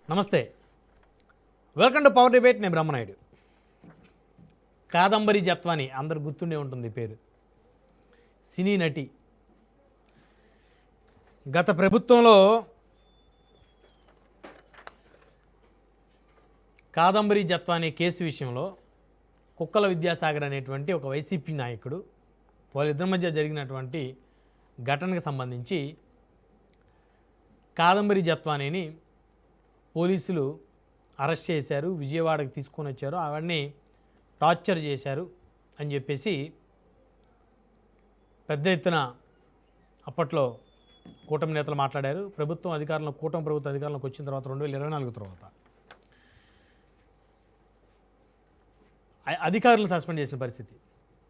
నమస్తే, welcome to power debate. నేను బ్రహ్మనాయుడు. కాదంబరి జత్వాని అందరు గుర్తుండే ఉంటుంది పేరు. సినీ నటి. గత ప్రభుత్వంలో కాదంబరి జత్వాని కేసు విషయంలో కుక్కల విద్యాసాగర్ అనేటువంటి ఒక వైసీపీ నాయకుడు, వాళ్ళిద్దరి మధ్య జరిగినటువంటి ఘటనకు సంబంధించి కాదంబరి జత్వానిని పోలీసులు అరెస్ట్ చేశారు, విజయవాడకు తీసుకొని వచ్చారు, అవన్నీ టార్చర్ చేశారు అని చెప్పేసి పెద్ద ఎత్తున అప్పట్లో కూటమి నేతలు మాట్లాడారు. కూటమి ప్రభుత్వం అధికారంలోకి వచ్చిన తర్వాత 2024 తర్వాత అధికారులను సస్పెండ్ చేసిన పరిస్థితి.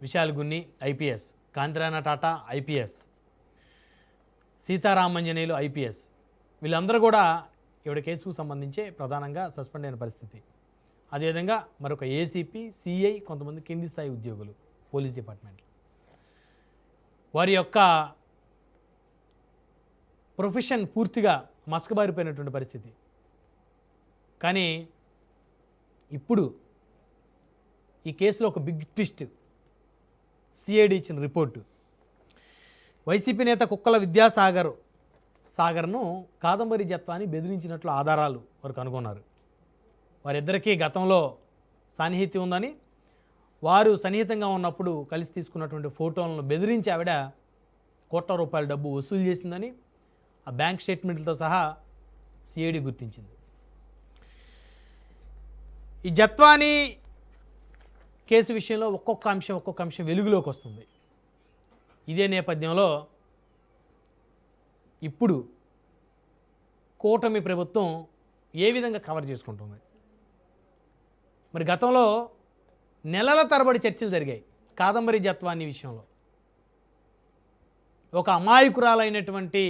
Vishal Gunni IPS, Kanti Rana Tata IPS, Seetharamanjaneyulu IPS, వీళ్ళందరూ కూడా ఈవిడ కేసుకు సంబంధించే ప్రధానంగా సస్పెండ్ అయిన పరిస్థితి. అదేవిధంగా మరొక ఏసీపీ, సిఐ, కొంతమంది కింది స్థాయి ఉద్యోగులు పోలీస్ డిపార్ట్మెంట్, వారి యొక్క ప్రొఫెషన్ పూర్తిగా మసకబారిపోయినటువంటి పరిస్థితి. కానీ ఇప్పుడు ఈ కేసులో ఒక బిగ్ ట్విస్ట్. సిఐడి ఇచ్చిన రిపోర్టు, వైసీపీ నేత కుక్కల విద్యాసాగర్ను కాదంబరి జత్వాని బెదిరించినట్లు ఆధారాలు వారు కనుగొన్నారు. వారిద్దరికీ గతంలో సాన్నిహిత్యం ఉందని, వారు సన్నిహితంగా ఉన్నప్పుడు కలిసి తీసుకున్నటువంటి ఫోటోలను బెదిరించి ఆవిడ ₹1,00,00,000 డబ్బు వసూలు చేసిందని ఆ బ్యాంక్ స్టేట్మెంట్లతో సహా సిఐడి గుర్తించింది. ఈ జత్వాని కేసు విషయంలో ఒక్కొక్క అంశం వెలుగులోకి వస్తుంది. ఇదే నేపథ్యంలో ఇప్పుడు కూటమి ప్రభుత్వం ఏ విధంగా కవర్ చేసుకుంటుంది? మరి గతంలో నెలల తరబడి చర్చలు జరిగాయి కాదంబరి జత్వాని విషయంలో. ఒక అమాయకురాలైనటువంటి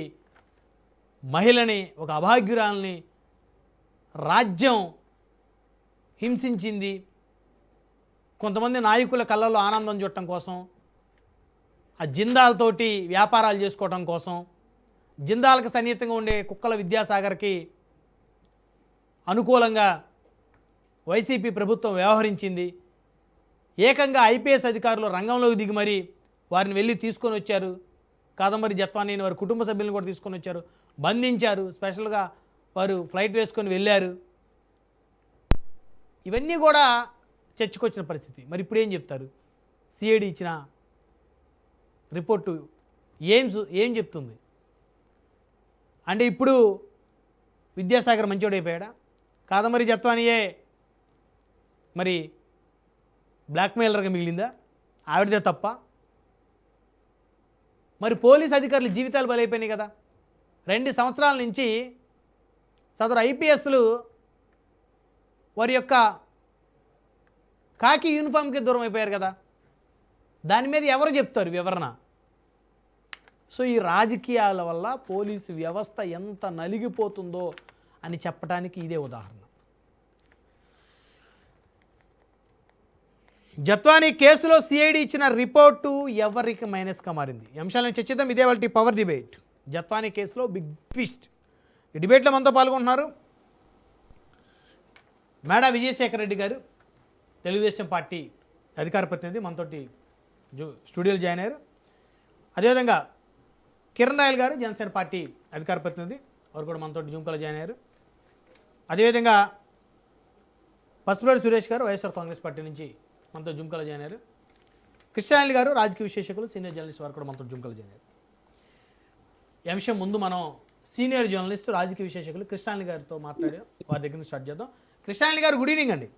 మహిళని, ఒక అభాగ్యురాలని రాజ్యం హింసించింది. కొంతమంది నాయకుల కళ్ళల్లో ఆనందం చూడటం కోసం, ఆ జిందాల్తోటి వ్యాపారాలు చేసుకోవటం కోసం, జిందాల్కి సన్నిహితంగా ఉండే కుక్కల విద్యాసాగర్కి అనుకూలంగా వైసీపీ ప్రభుత్వం వ్యవహరించింది. ఏకంగా ఐపీఎస్ అధికారులు రంగంలోకి దిగి మరీ వారిని వెళ్ళి తీసుకొని వచ్చారు. కాదంబరి జత్వానిని వారి కుటుంబ సభ్యులను కూడా తీసుకొని వచ్చారు, బంధించారు. స్పెషల్గా వారు ఫ్లైట్ వేసుకొని వెళ్ళారు. ఇవన్నీ కూడా చర్చకొచ్చిన పరిస్థితి. మరి ఇప్పుడు ఏం చెప్తారు? సిఐడి ఇచ్చిన రిపోర్టు ఏం చెప్తుంది? అంటే ఇప్పుడు విద్యాసాగర్ మంచోడైపోయాడా? కాదంబరి జత్వానియే మరి బ్లాక్మెయిలర్గా మిగిలిందా? ఆవిడదే తప్ప? మరి పోలీస్ అధికారులు జీవితాలు బలైపోయినాయి కదా. 2 సంవత్సరాల నుంచి సదరు ఐపీఎస్లు వారి యొక్క కాకి యూనిఫామ్కి దూరం అయిపోయారు కదా. దాని మీద ఎవరు చెప్తారు వివరణ? సో ఈ రాజకీయాల వల్ల పోలీసు వ్యవస్థ ఎంత నలిగిపోతుందో అని చెప్పడానికి ఇదే ఉదాహరణ. జత్వాని కేసులో సిఐడి ఇచ్చిన రిపోర్టు ఎవరికి మైనస్గా మారింది? ఈ అంశాలను చర్చిద్దాం. ఇదే వాళ్ళ పవర్ డిబేట్. జత్వాని కేసులో బిగ్ ట్విస్ట్. ఈ డిబేట్లో మనతో పాల్గొంటున్నారు మేడా విజయశేఖర్ రెడ్డి గారు, తెలుగుదేశం పార్టీ అధికార ప్రతినిధి, మనతోటి స్టూడియోలో జాయిన్ అయ్యారు. అదేవిధంగా కిరణ్ రాయల్ గారు, జనసేన పార్టీ అధికార ప్రతినిధి, వారు కూడా మనతోటి జూమ్లో జాయిన్ అయ్యారు. అదేవిధంగా పసుపులేటి సురేష్ గారు, వైఎస్ఆర్ కాంగ్రెస్ పార్టీ నుంచి మనతో జూమ్లో జాయిన్ అయ్యారు. కృష్ణాయన్ గారు, రాజకీయ విశ్లేషకులు, సీనియర్ జర్నలిస్ట్, వారు కూడా మనతో జూమ్లో జాయిన్ అయ్యారు. ఈ అంశం ముందు మనం సీనియర్ జర్నలిస్ట్, రాజకీయ విశ్లేషకులు కృష్ణాయన్ గారితో మాట్లాడి వారి దగ్గర నుంచి స్టార్ట్ చేద్దాం. కృష్ణాయన్ గారు, గుడ్ ఈవినింగ్ అండి.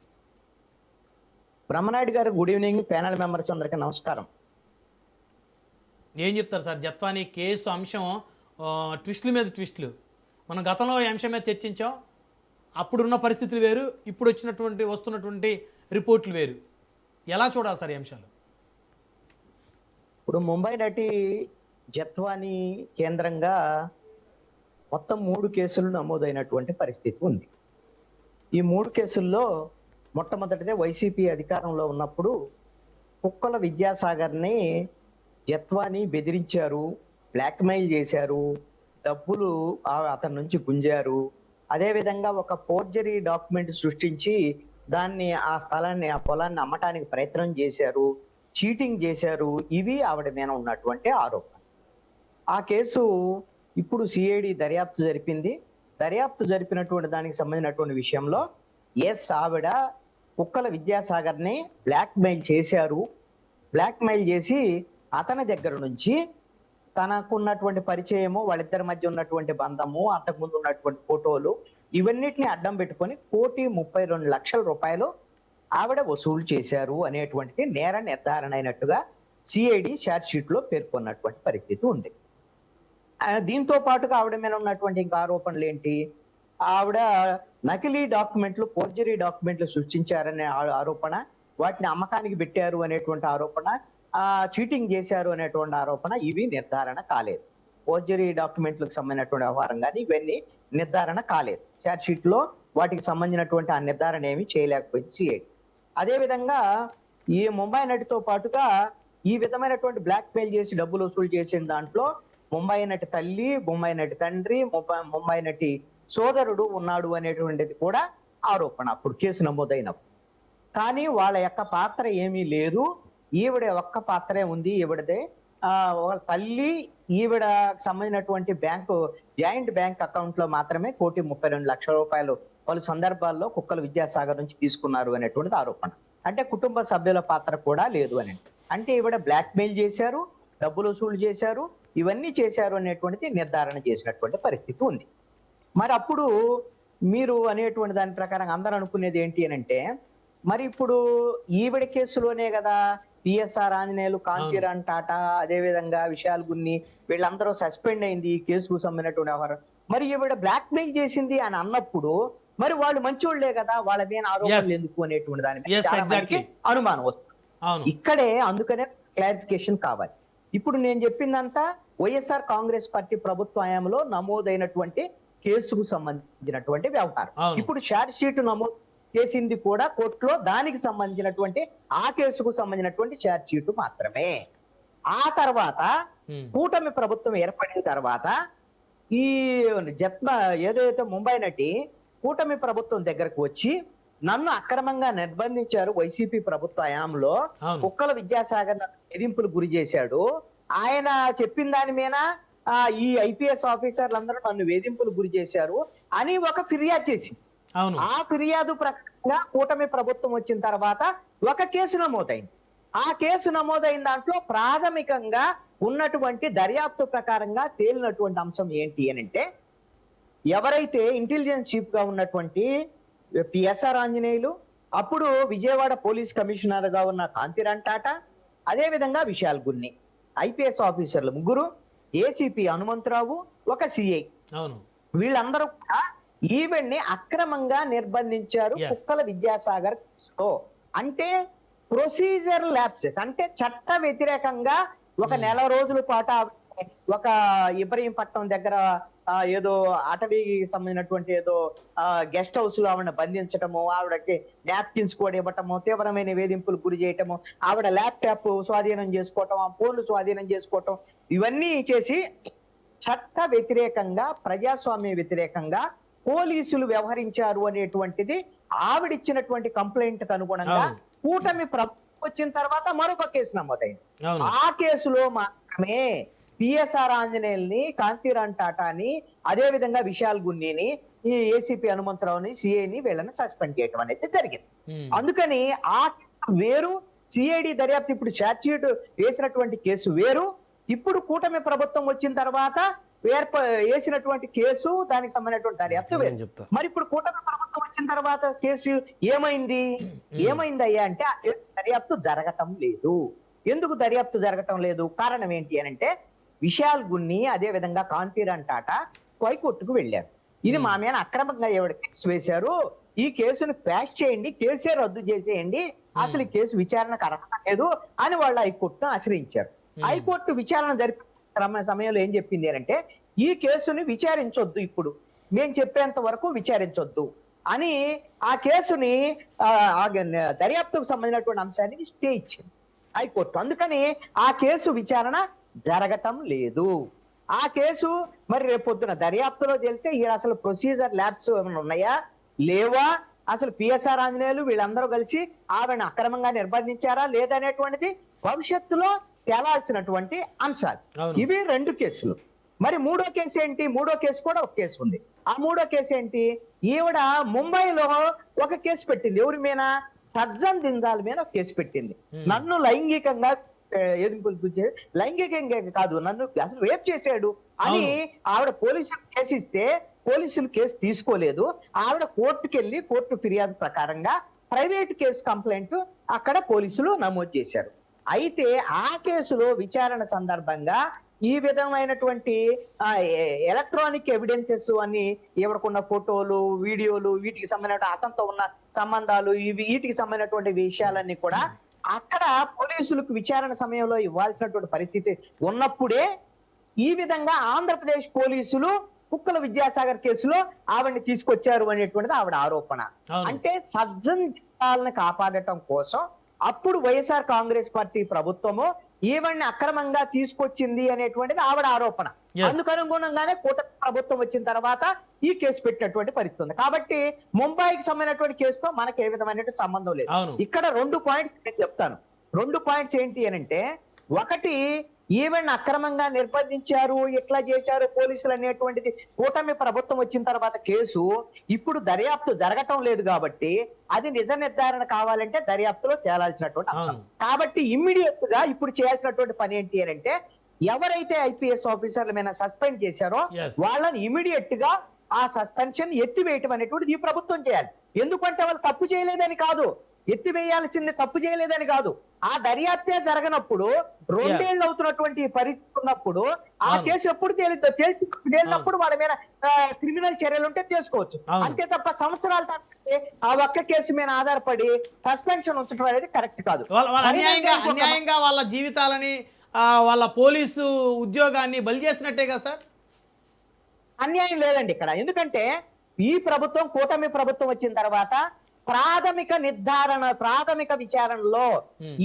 బ్రహ్మనాయుడు గారు, గుడ్ ఈవినింగ్. ప్యానల్ మెంబర్స్ అందరికీ నమస్కారం. ఏం చెప్తారు సార్? జత్వాని కేసు అంశం ట్విస్టుల మీద ట్విస్టులు. మనం గతంలో ఈ అంశం మీద చర్చించాం. అప్పుడున్న పరిస్థితులు వేరు, ఇప్పుడు వస్తున్నటువంటి రిపోర్ట్లు వేరు. ఎలా చూడాలి సార్ ఈ అంశాలు? ఇప్పుడు ముంబై నటి జత్వాని కేంద్రంగా మొత్తం 3 కేసులు నమోదైనటువంటి పరిస్థితి ఉంది. ఈ 3 కేసుల్లో మొట్టమొదటిదే వైసీపీ అధికారంలో ఉన్నప్పుడు కుక్కల విద్యాసాగర్ని జత్వాని బెదిరించారు, బ్లాక్మెయిల్ చేశారు, డబ్బులు అతని నుంచి గుంజారు, అదేవిధంగా ఒక ఫోర్జరీ డాక్యుమెంట్ సృష్టించి దాన్ని ఆ స్థలాన్ని ఆ పొలాన్ని అమ్మటానికి ప్రయత్నం చేశారు, చీటింగ్ చేశారు. ఇవి ఆవిడ మీద ఉన్నటువంటి ఆరోపణ. ఆ కేసు ఇప్పుడు సిఐడి దర్యాప్తు జరిపింది. దర్యాప్తు జరిపినటువంటి దానికి సంబంధించినటువంటి విషయంలో ఆవిడ కుక్కల విద్యాసాగర్ని బ్లాక్మెయిల్ చేశారు. బ్లాక్మెయిల్ చేసి అతని దగ్గర నుంచి తనకున్నటువంటి పరిచయము, వాళ్ళిద్దరి మధ్య ఉన్నటువంటి బంధము, అంతకుముందు ఉన్నటువంటి ఫోటోలు, ఇవన్నిటిని అడ్డం పెట్టుకొని 1,32,00,000 రూపాయలు ఆవిడ వసూలు చేశారు అనేటువంటిది నేర నిర్ధారణ అయినట్టుగా సిఐడి ఛార్జ్ షీట్ లో పేర్కొన్నటువంటి పరిస్థితి ఉంది. దీంతో పాటుగా ఆవిడ మీద ఉన్నటువంటి ఇంకా ఆరోపణలు ఏంటి? ఆవిడ నకిలీ డాక్యుమెంట్లు, ఫోర్జరీ డాక్యుమెంట్లు సృష్టించారనే ఆరోపణ, వాటిని అమ్మకానికి పెట్టారు అనేటువంటి ఆరోపణ, చీటింగ్ చేశారు అనేటువంటి ఆరోపణ, ఇవి నిర్ధారణ కాలేదు. ఫోర్జరీ డాక్యుమెంట్లకు సంబంధించినటువంటి వ్యవహారం కానీ ఇవన్నీ నిర్ధారణ కాలేదు. ఛార్జ్ షీట్ లో వాటికి సంబంధించినటువంటి ఆ నిర్ధారణ ఏమి చేయలేకపోయింది సిఐడి. అదేవిధంగా ఈ ముంబై నటితో పాటుగా ఈ విధమైనటువంటి బ్లాక్ మెయిల్ చేసి డబ్బులు వసూలు చేసిన దాంట్లో ముంబై నటి తల్లి, ముంబై నటి తండ్రి, ముంబై నటి సోదరుడు ఉన్నాడు అనేటువంటిది కూడా ఆరోపణ అప్పుడు కేసు నమోదైనప్పుడు. కానీ వాళ్ళ యొక్క పాత్ర ఏమీ లేదు, ఈవిడ ఒక్క పాత్రే ఉంది. ఈవిడదే వాళ్ళ తల్లి, ఈవిడ సంబంధించినటువంటి జాయింట్ బ్యాంక్ అకౌంట్ లో మాత్రమే 1,32,00,000 రూపాయలు పలు సందర్భాల్లో కుక్కల విద్యాసాగర్ నుంచి తీసుకున్నారు అనేటువంటిది ఆరోపణ. అంటే కుటుంబ సభ్యుల పాత్ర కూడా లేదు అని. అంటే ఈవిడ బ్లాక్ మెయిల్ చేశారు, డబ్బులు వసూలు చేశారు, ఇవన్నీ చేశారు అనేటువంటిది నిర్ధారణ చేసినటువంటి పరిస్థితి ఉంది. మరి అప్పుడు మీరు అనేటువంటి దాని ప్రకారం అందరూ అనుకునేది ఏంటి అని అంటే, మరి ఇప్పుడు ఈవిడ కేసులోనే కదా పిఎస్ఆర్ ఆంజనేయులు, కాంతిరాన్ టాటా, అదే విధంగా విశాల్ గున్ని వీళ్ళందరూ సస్పెండ్ అయింది ఈ కేసుకు సంబంధించినటువంటి వ్యవహారం. మరి ఈవిడ బ్లాక్ మెయిల్ చేసింది అని అన్నప్పుడు మరి వాళ్ళు మంచోళ్లే కదా, వాళ్ళ మీద ఆరోపణలు ఎందుకు అనేటువంటి దాని మీద చాలా మందికి అనుమానం వస్తుంది. ఇక్కడే అందుకనే క్లారిఫికేషన్ కావాలి. ఇప్పుడు నేను చెప్పిందంతా వైఎస్ఆర్ కాంగ్రెస్ పార్టీ ప్రభుత్వ హయాంలో నమోదైనటువంటి కేసుకు సంబంధించినటువంటి వ్యవహారం. ఇప్పుడు ఛార్జ్ షీట్ నమోదు చేసింది కూడా కోర్టులో దానికి సంబంధించినటువంటి ఆ కేసుకు సంబంధించినటువంటి ఛార్జ్ షీట్ మాత్రమే. ఆ తర్వాత కూటమి ప్రభుత్వం ఏర్పడిన తర్వాత ఈ ఏదైతే ముంబై నటి కూటమి ప్రభుత్వం దగ్గరకు వచ్చి నన్ను అక్రమంగా నిర్బంధించారు వైసీపీ ప్రభుత్వ హయాంలో, కుక్కల విద్యాసాగర్ ఎదింపులు గురి చేశాడు, ఆయన చెప్పిన దాని మీద ఈ ఐపీఎస్ ఆఫీసర్లందరూ నన్ను వేధింపులు గురి చేశారు అని ఒక ఫిర్యాదు చేసింది. ఆ ఫిర్యాదు ప్రకారంగా కూటమి ప్రభుత్వం వచ్చిన తర్వాత ఒక కేసు నమోదైంది. ఆ కేసు నమోదైన దాంట్లో ప్రాథమికంగా ఉన్నటువంటి దర్యాప్తు ప్రకారంగా తేలినటువంటి అంశం ఏంటి అని అంటే, ఎవరైతే ఇంటెలిజెన్స్ చీఫ్ గా ఉన్నటువంటి పిఎస్ఆర్ ఆంజనేయులు, అప్పుడు విజయవాడ పోలీస్ కమిషనర్ గా ఉన్న కాంతిరాన్ టాటా, అదే విధంగా విశాల్ గున్ని, ఐపీఎస్ ఆఫీసర్లు ముగ్గురు, ఏసీపీ హనుమంతరావు, ఒక సిఐ, వీళ్ళందరూ కూడా ఈవెంట్ని అక్రమంగా నిర్బంధించారు కుక్కల విద్యాసాగర్ కేసులో. అంటే ప్రొసీజర్ ల్యాప్సెస్, అంటే చట్ట వ్యతిరేకంగా ఒక నెల రోజుల పాటు ఒక ఇబ్రహీంపట్నం దగ్గర ఏదో అటవీకి సంబంధించినటువంటి ఏదో గెస్ట్ హౌస్ లో ఆవిడ బంధించటము, ఆవిడకి నాప్కిన్స్ కూడా ఇవ్వటము, తీవ్రమైన వేధింపులు గురి చేయటము, ఆవిడ ల్యాప్టాప్ స్వాధీనం చేసుకోవటం, ఆ ఫోన్లు స్వాధీనం చేసుకోవటం, ఇవన్నీ చేసి చట్ట వ్యతిరేకంగా, ప్రజాస్వామ్య వ్యతిరేకంగా పోలీసులు వ్యవహరించారు అనేటువంటిది ఆవిడిచ్చినటువంటి కంప్లైంట్ కు అనుగుణంగా కూటమి ప్రభుత్వం వచ్చిన తర్వాత మరొక కేసు నమోదైంది. ఆ కేసులో మాత్రమే పిఎస్ఆర్ ఆంజనేయుల్ని, కాంతిరాన్ టాటాని, అదే విధంగా విశాల్ గున్నిని, ఈ ఏసీపీ హనుమంతరావుని, సిఐని వీళ్ళని సస్పెండ్ చేయడం అనేది జరిగింది. అందుకని ఆ వేరు, సిఐడి దర్యాప్తు ఇప్పుడు ఛార్జ్ షీట్ వేసినటువంటి కేసు వేరు, ఇప్పుడు కూటమి ప్రభుత్వం వచ్చిన తర్వాత వేసినటువంటి కేసు, దానికి సంబంధించినటువంటి దర్యాప్తు వేరు. మరి ఇప్పుడు కూటమి ప్రభుత్వం వచ్చిన తర్వాత కేసు ఏమైంది అయ్యా అంటే, ఆ కేసు దర్యాప్తు జరగటం లేదు. ఎందుకు దర్యాప్తు జరగటం లేదు? కారణం ఏంటి అని అంటే, విశాల్ గున్ని, అదే విధంగా కాంతిరాన్ టాటా హైకోర్టుకు వెళ్ళారు. ఇది మా మీద అక్రమంగా ఎవరు కేసు వేశారు, ఈ కేసును క్వాష్ చేయండి, కేసే రద్దు చేసేయండి, అసలు ఈ కేసు విచారణకు అర్హత లేదు అని వాళ్ళు హైకోర్టును ఆశ్రయించారు. హైకోర్టు విచారణ జరిపే సమయంలో ఏం చెప్పింది అంటే, ఈ కేసుని విచారించొద్దు, ఇప్పుడు మేము చెప్పేంత వరకు విచారించొద్దు అని ఆ కేసుని దర్యాప్తుకు సంబంధించినటువంటి అంశానికి స్టే ఇచ్చింది హైకోర్టు. అందుకని ఆ కేసు విచారణ జరగటం లేదు. ఆ కేసు మరి రేపొద్దున దర్యాప్తులో తెలితే ఈ అసలు ప్రొసీజర్ ల్యాబ్స్ ఏమైనా ఉన్నాయా లేవా, అసలు పిఎస్ఆర్ ఆంజనేయులు వీళ్ళందరూ కలిసి ఆవిడని అక్రమంగా నిర్బంధించారా లేదనేటువంటిది భవిష్యత్తులో తేలాల్సినటువంటి అంశాలు. అవును. ఇవి 2 కేసులు. మరి మూడో కేసు ఏంటి? మూడో కేసు కూడా ఒక కేసు ఉంది. ఆ మూడో కేసు ఏంటి? ఈవిడ ముంబైలో ఒక కేసు పెట్టింది. ఎవరి మీద? సజ్జన్ జిందాల్ మీద ఒక కేసు పెట్టింది. నన్ను లైంగికంగా లైంగికంగా కాదు, నన్ను అసలు రేప్ చేశాడు అని ఆవిడ పోలీసులు కేసు ఇస్తే పోలీసులు కేసు తీసుకోలేదు. ఆవిడ కోర్టుకు వెళ్ళి కోర్టు ఫిర్యాదు ప్రకారంగా ప్రైవేట్ కేసు కంప్లైంట్ అక్కడ పోలీసులు నమోదు చేశారు. అయితే ఆ కేసులో విచారణ సందర్భంగా ఈ విధమైనటువంటి ఎలక్ట్రానిక్ ఎవిడెన్సెస్ అని ఎవరికున్న ఫోటోలు, వీడియోలు, వీటికి సంబంధించిన అతనితో ఉన్న సంబంధాలు, వీటికి సంబంధించినటువంటి విషయాలన్నీ కూడా అక్కడ పోలీసులకు విచారణ సమయంలో ఇవ్వాల్సినటువంటి పరిస్థితి ఉన్నప్పుడే ఈ విధంగా ఆంధ్రప్రదేశ్ పోలీసులు కుక్కల విద్యాసాగర్ కేసులో ఆవిడని తీసుకొచ్చారు అనేటువంటిది ఆవిడ ఆరోపణ. అంటే సజ్జన్ జిందాల్ని కాపాడటం కోసం అప్పుడు వైఎస్ఆర్ కాంగ్రెస్ పార్టీ ప్రభుత్వము ఈవిడ్ని అక్రమంగా తీసుకొచ్చింది అనేటువంటిది ఆవిడ ఆరోపణ. అందుకనుగుణంగానే కూటమి ప్రభుత్వం వచ్చిన తర్వాత ఈ కేసు పెట్టినటువంటి పరిస్థితి ఉంది. కాబట్టి ముంబైకి సంబంధించినటువంటి కేసుతో మనకి ఏ విధమైన సంబంధం లేదు. ఇక్కడ 2 పాయింట్స్ నేను చెప్తాను. 2 పాయింట్స్ ఏంటి అని అంటే, ఒకటి ఈవెన్ అక్రమంగా నిర్బంధించారు, ఎట్లా చేశారు పోలీసులు అనేటువంటిది కూటమి ప్రభుత్వం వచ్చిన తర్వాత కేసు ఇప్పుడు దర్యాప్తు జరగటం లేదు కాబట్టి అది నిజ నిర్ధారణ కావాలంటే దర్యాప్తులో తేలాల్సినటువంటి అంశం. కాబట్టి ఇమ్మీడియట్ గా ఇప్పుడు చేయాల్సినటువంటి పని ఏంటి అని అంటే, ఎవరైతే ఐపీఎస్ ఆఫీసర్ల మీద సస్పెండ్ చేశారో వాళ్ళని ఇమ్మీడియట్ గా ఆ సస్పెన్షన్ ఎత్తివేయటం అనేటువంటిది ఈ ప్రభుత్వం చేయాలి. ఎందుకంటే వాళ్ళు తప్పు చేయలేదని కాదు, ఎత్తివేయాల్సింది తప్పు చేయలేదని కాదు, ఆ దర్యాప్తే జరగనప్పుడు 2 ఏళ్ళు అవుతున్నటువంటి పరిస్థితి ఉన్నప్పుడు ఆ కేసు ఎప్పుడు తేలినప్పుడు వాళ్ళ మీద క్రిమినల్ చర్యలు ఉంటే చేసుకోవచ్చు. అంతే తప్ప సంవత్సరాల తర్వాత ఆ ఒక్క కేసు మీద ఆధారపడి సస్పెన్షన్ ఉంచడం అనేది కరెక్ట్ కాదు. అన్యాయంగా వాళ్ళ జీవితాలని వాళ్ళ పోలీసు ఉద్యోగాన్ని బలి చేసినట్టే కదా సార్? అన్యాయం లేదండి ఇక్కడ. ఎందుకంటే ఈ ప్రభుత్వం కూటమి ప్రభుత్వం వచ్చిన తర్వాత ప్రాథమిక విచారణలో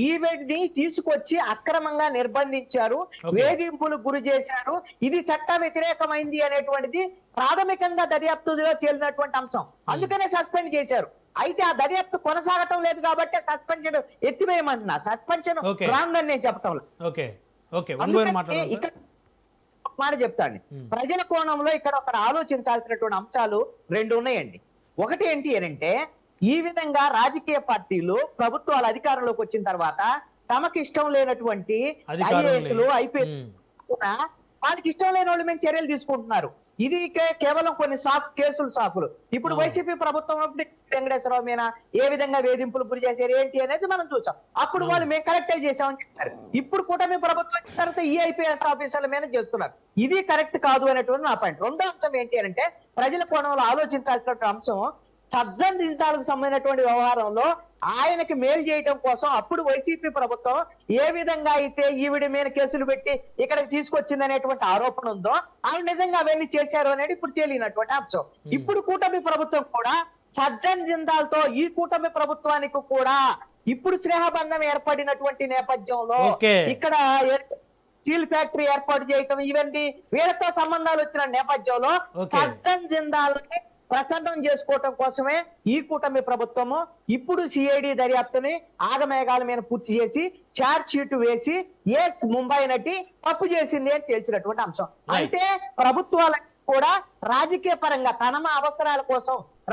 ఈవెంట్ ని తీసుకొచ్చి అక్రమంగా నిర్బంధించారు, వేధింపులకు గురి చేశారు, ఇది చట్ట వ్యతిరేకమైంది అనేటువంటిది ప్రాథమికంగా దర్యాప్తులో తేలినటువంటి అంశం. అందుకనే సస్పెండ్ చేశారు. అయితే ఆ దర్యాప్తు కొనసాగటం లేదు కాబట్టి సస్పెన్షన్ ఎత్తివేయమంటున్నా. సస్పెన్షన్ రాంగ్ అని నేను చెప్పటం మాట చెప్తాండి. ప్రజల కోణంలో ఇక్కడ ఒక ఆలోచించాల్సినటువంటి అంశాలు 2 ఉన్నాయండి. ఒకటి ఏంటి అంటే, ఈ విధంగా రాజకీయ పార్టీలు ప్రభుత్వాలు అధికారంలోకి వచ్చిన తర్వాత తమకి ఇష్టం లేనటువంటి ఐఏఎస్లు, ఐపీఎస్ వాళ్ళకి ఇష్టం లేని వాళ్ళు మేము చర్యలు తీసుకుంటున్నారు. ఇది కేవలం కొన్ని కేసులు. ఇప్పుడు వైసీపీ ప్రభుత్వం వెంకటేశ్వరరావు మీద ఏ విధంగా వేధింపులు గురి చేశారు ఏంటి అనేది మనం చూసాం. అప్పుడు వాళ్ళు మేము కరెక్టే చేసామని చెప్పారు. ఇప్పుడు కూటమి ప్రభుత్వం వచ్చిన తర్వాత ఈ ఐపీఎస్ ఆఫీసర్ల మీద చేస్తున్నారు. ఇది కరెక్ట్ కాదు అనేటువంటి నా పాయింట్. 2వ అంశం ఏంటి అంటే, ప్రజల కోణంలో ఆలోచించాల్సినటువంటి అంశం, సజ్జన్ జిందాల్కు సంబంధించినటువంటి వ్యవహారంలో ఆయనకి మేలు చేయడం కోసం అప్పుడు వైసీపీ ప్రభుత్వం ఏ విధంగా అయితే ఈవిడ మీద కేసులు పెట్టి ఇక్కడికి తీసుకొచ్చింది అనేటువంటి ఆరోపణ ఉందో, ఆయన నిజంగా అవన్నీ చేశారు అనేది ఇప్పుడు తేలినటువంటి అంశం. ఇప్పుడు కూటమి ప్రభుత్వం కూడా సజ్జన్ జిందాల్తో ఈ కూటమి ప్రభుత్వానికి కూడా ఇప్పుడు స్నేహబంధం ఏర్పడినటువంటి నేపథ్యంలో ఇక్కడ స్టీల్ ఫ్యాక్టరీ ఏర్పాటు చేయటం, ఇవన్నీ వీళ్ళతో సంబంధాలు వచ్చిన నేపథ్యంలో సజ్జన్ జిందాల్ని ప్రసన్నం చేసుకోవటం కోసమే ఈ కూటమి ప్రభుత్వము ఇప్పుడు సిఐడి దర్యాప్తుని ఆగమేఘాల మీద పూర్తి చేసి చార్జ్ షీట్ వేసి ముంబై నటి తప్పు చేసింది అని తేల్చినటువంటి అంశం. అంటే ప్రభుత్వాలకు కూడా రాజకీయ పరంగా తమ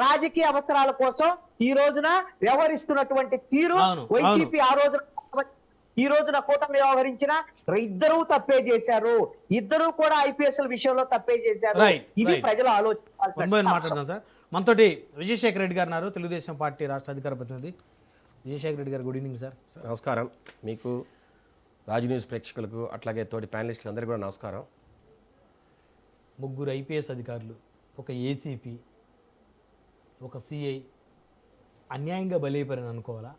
రాజకీయ అవసరాల కోసం ఈ రోజున వ్యవహరిస్తున్నటువంటి తీరు వైసీపీ ఈ రోజున కూటమి వ్యవహరించిన ఇద్దరూ తప్పే చేశారు. ఇద్దరూ కూడా ఐపీఎస్ విషయంలో తప్పే చేశారు. ఇది ప్రజలు మాట్లాడదాం సార్. మనతోటి విజయశేఖర రెడ్డి గారు ఉన్నారు, తెలుగుదేశం పార్టీ రాష్ట్ర అధికార ప్రతినిధి. విజయశేఖర రెడ్డి గారు, గుడ్ ఈవినింగ్ సార్. నమస్కారం. మీకు, రాజు న్యూస్ ప్రేక్షకులకు, అట్లాగే తోటి ప్యానలిస్టులు అందరికీ కూడా నమస్కారం. 3 ఐపీఎస్ అధికారులు, ఒక ఏసీపీ, ఒక సిఐ అన్యాయంగా బలైపోయారని అనుకోవాలా,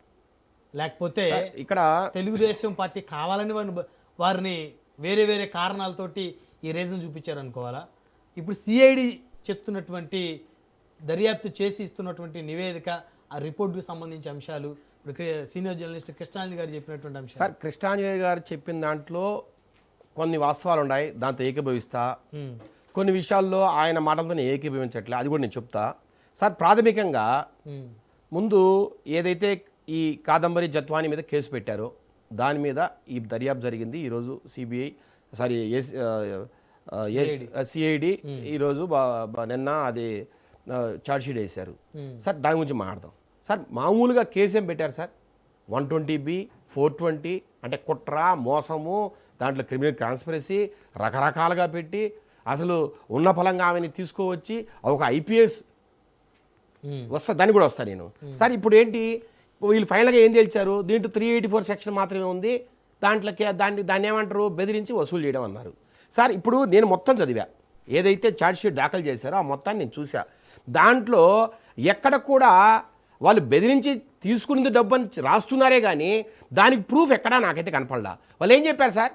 లేకపోతే ఇక్కడ తెలుగుదేశం పార్టీ కావాలని వారిని వేరే వేరే కారణాలతోటి ఈ రీజన్ చూపించారు అనుకోవాలా? ఇప్పుడు సిఐడి చెప్తున్నటువంటి దర్యాప్తు చేసి ఇస్తున్నటువంటి నివేదిక, ఆ రిపోర్టుకు సంబంధించిన అంశాలు, ఇప్పుడు సీనియర్ జర్నలిస్ట్ కృష్ణాంజలి గారు చెప్పినటువంటి అంశాలు. సార్, కృష్ణాంజలి గారు చెప్పిన దాంట్లో కొన్ని వాస్తవాలు ఉన్నాయి, దాంతో ఏకీభవిస్తా. కొన్ని విషయాల్లో ఆయన మాటలతో నేను ఏకీభవించట్లే, అది కూడా నేను చెప్తా. సార్ ప్రాథమికంగా ముందు ఏదైతే ఈ కాదంబరి జత్వాని మీద కేసు పెట్టారో దాని మీద ఈ దర్యాప్తు జరిగింది. ఈరోజు సిఐడి ఈరోజు నిన్న అది ఛార్జ్షీట్ వేశారు. సార్ దాని గురించి మాట్లాడదాం. సార్ మామూలుగా కేసు ఏం పెట్టారు సార్? 120B 420 అంటే కుట్ర, మోసము, దాంట్లో క్రిమినల్ కాన్స్పిరసీ రకరకాలుగా పెట్టి అసలు ఉన్న ఫలంగా ఆమెని తీసుకువచ్చి ఒక IPS వస్తా, దాన్ని కూడా వస్తా నేను. సార్ ఇప్పుడు ఏంటి వీళ్ళు ఫైనల్గా ఏం తేల్చారు? దీంట్లో 384 సెక్షన్ మాత్రమే ఉంది, దాంట్లోకి దాన్ని ఏమంటారు, బెదిరించి వసూలు చేయడం అన్నారు. సార్ ఇప్పుడు నేను మొత్తం చదివా, ఏదైతే ఛార్జ్షీట్ దాఖలు చేశారో ఆ మొత్తాన్ని నేను చూసా. దాంట్లో ఎక్కడ కూడా వాళ్ళు బెదిరించి తీసుకున్నది డబ్బు అని రాస్తున్నారే కానీ దానికి ప్రూఫ్ ఎక్కడా నాకైతే కనపడలా. వాళ్ళు ఏం చెప్పారు సార్?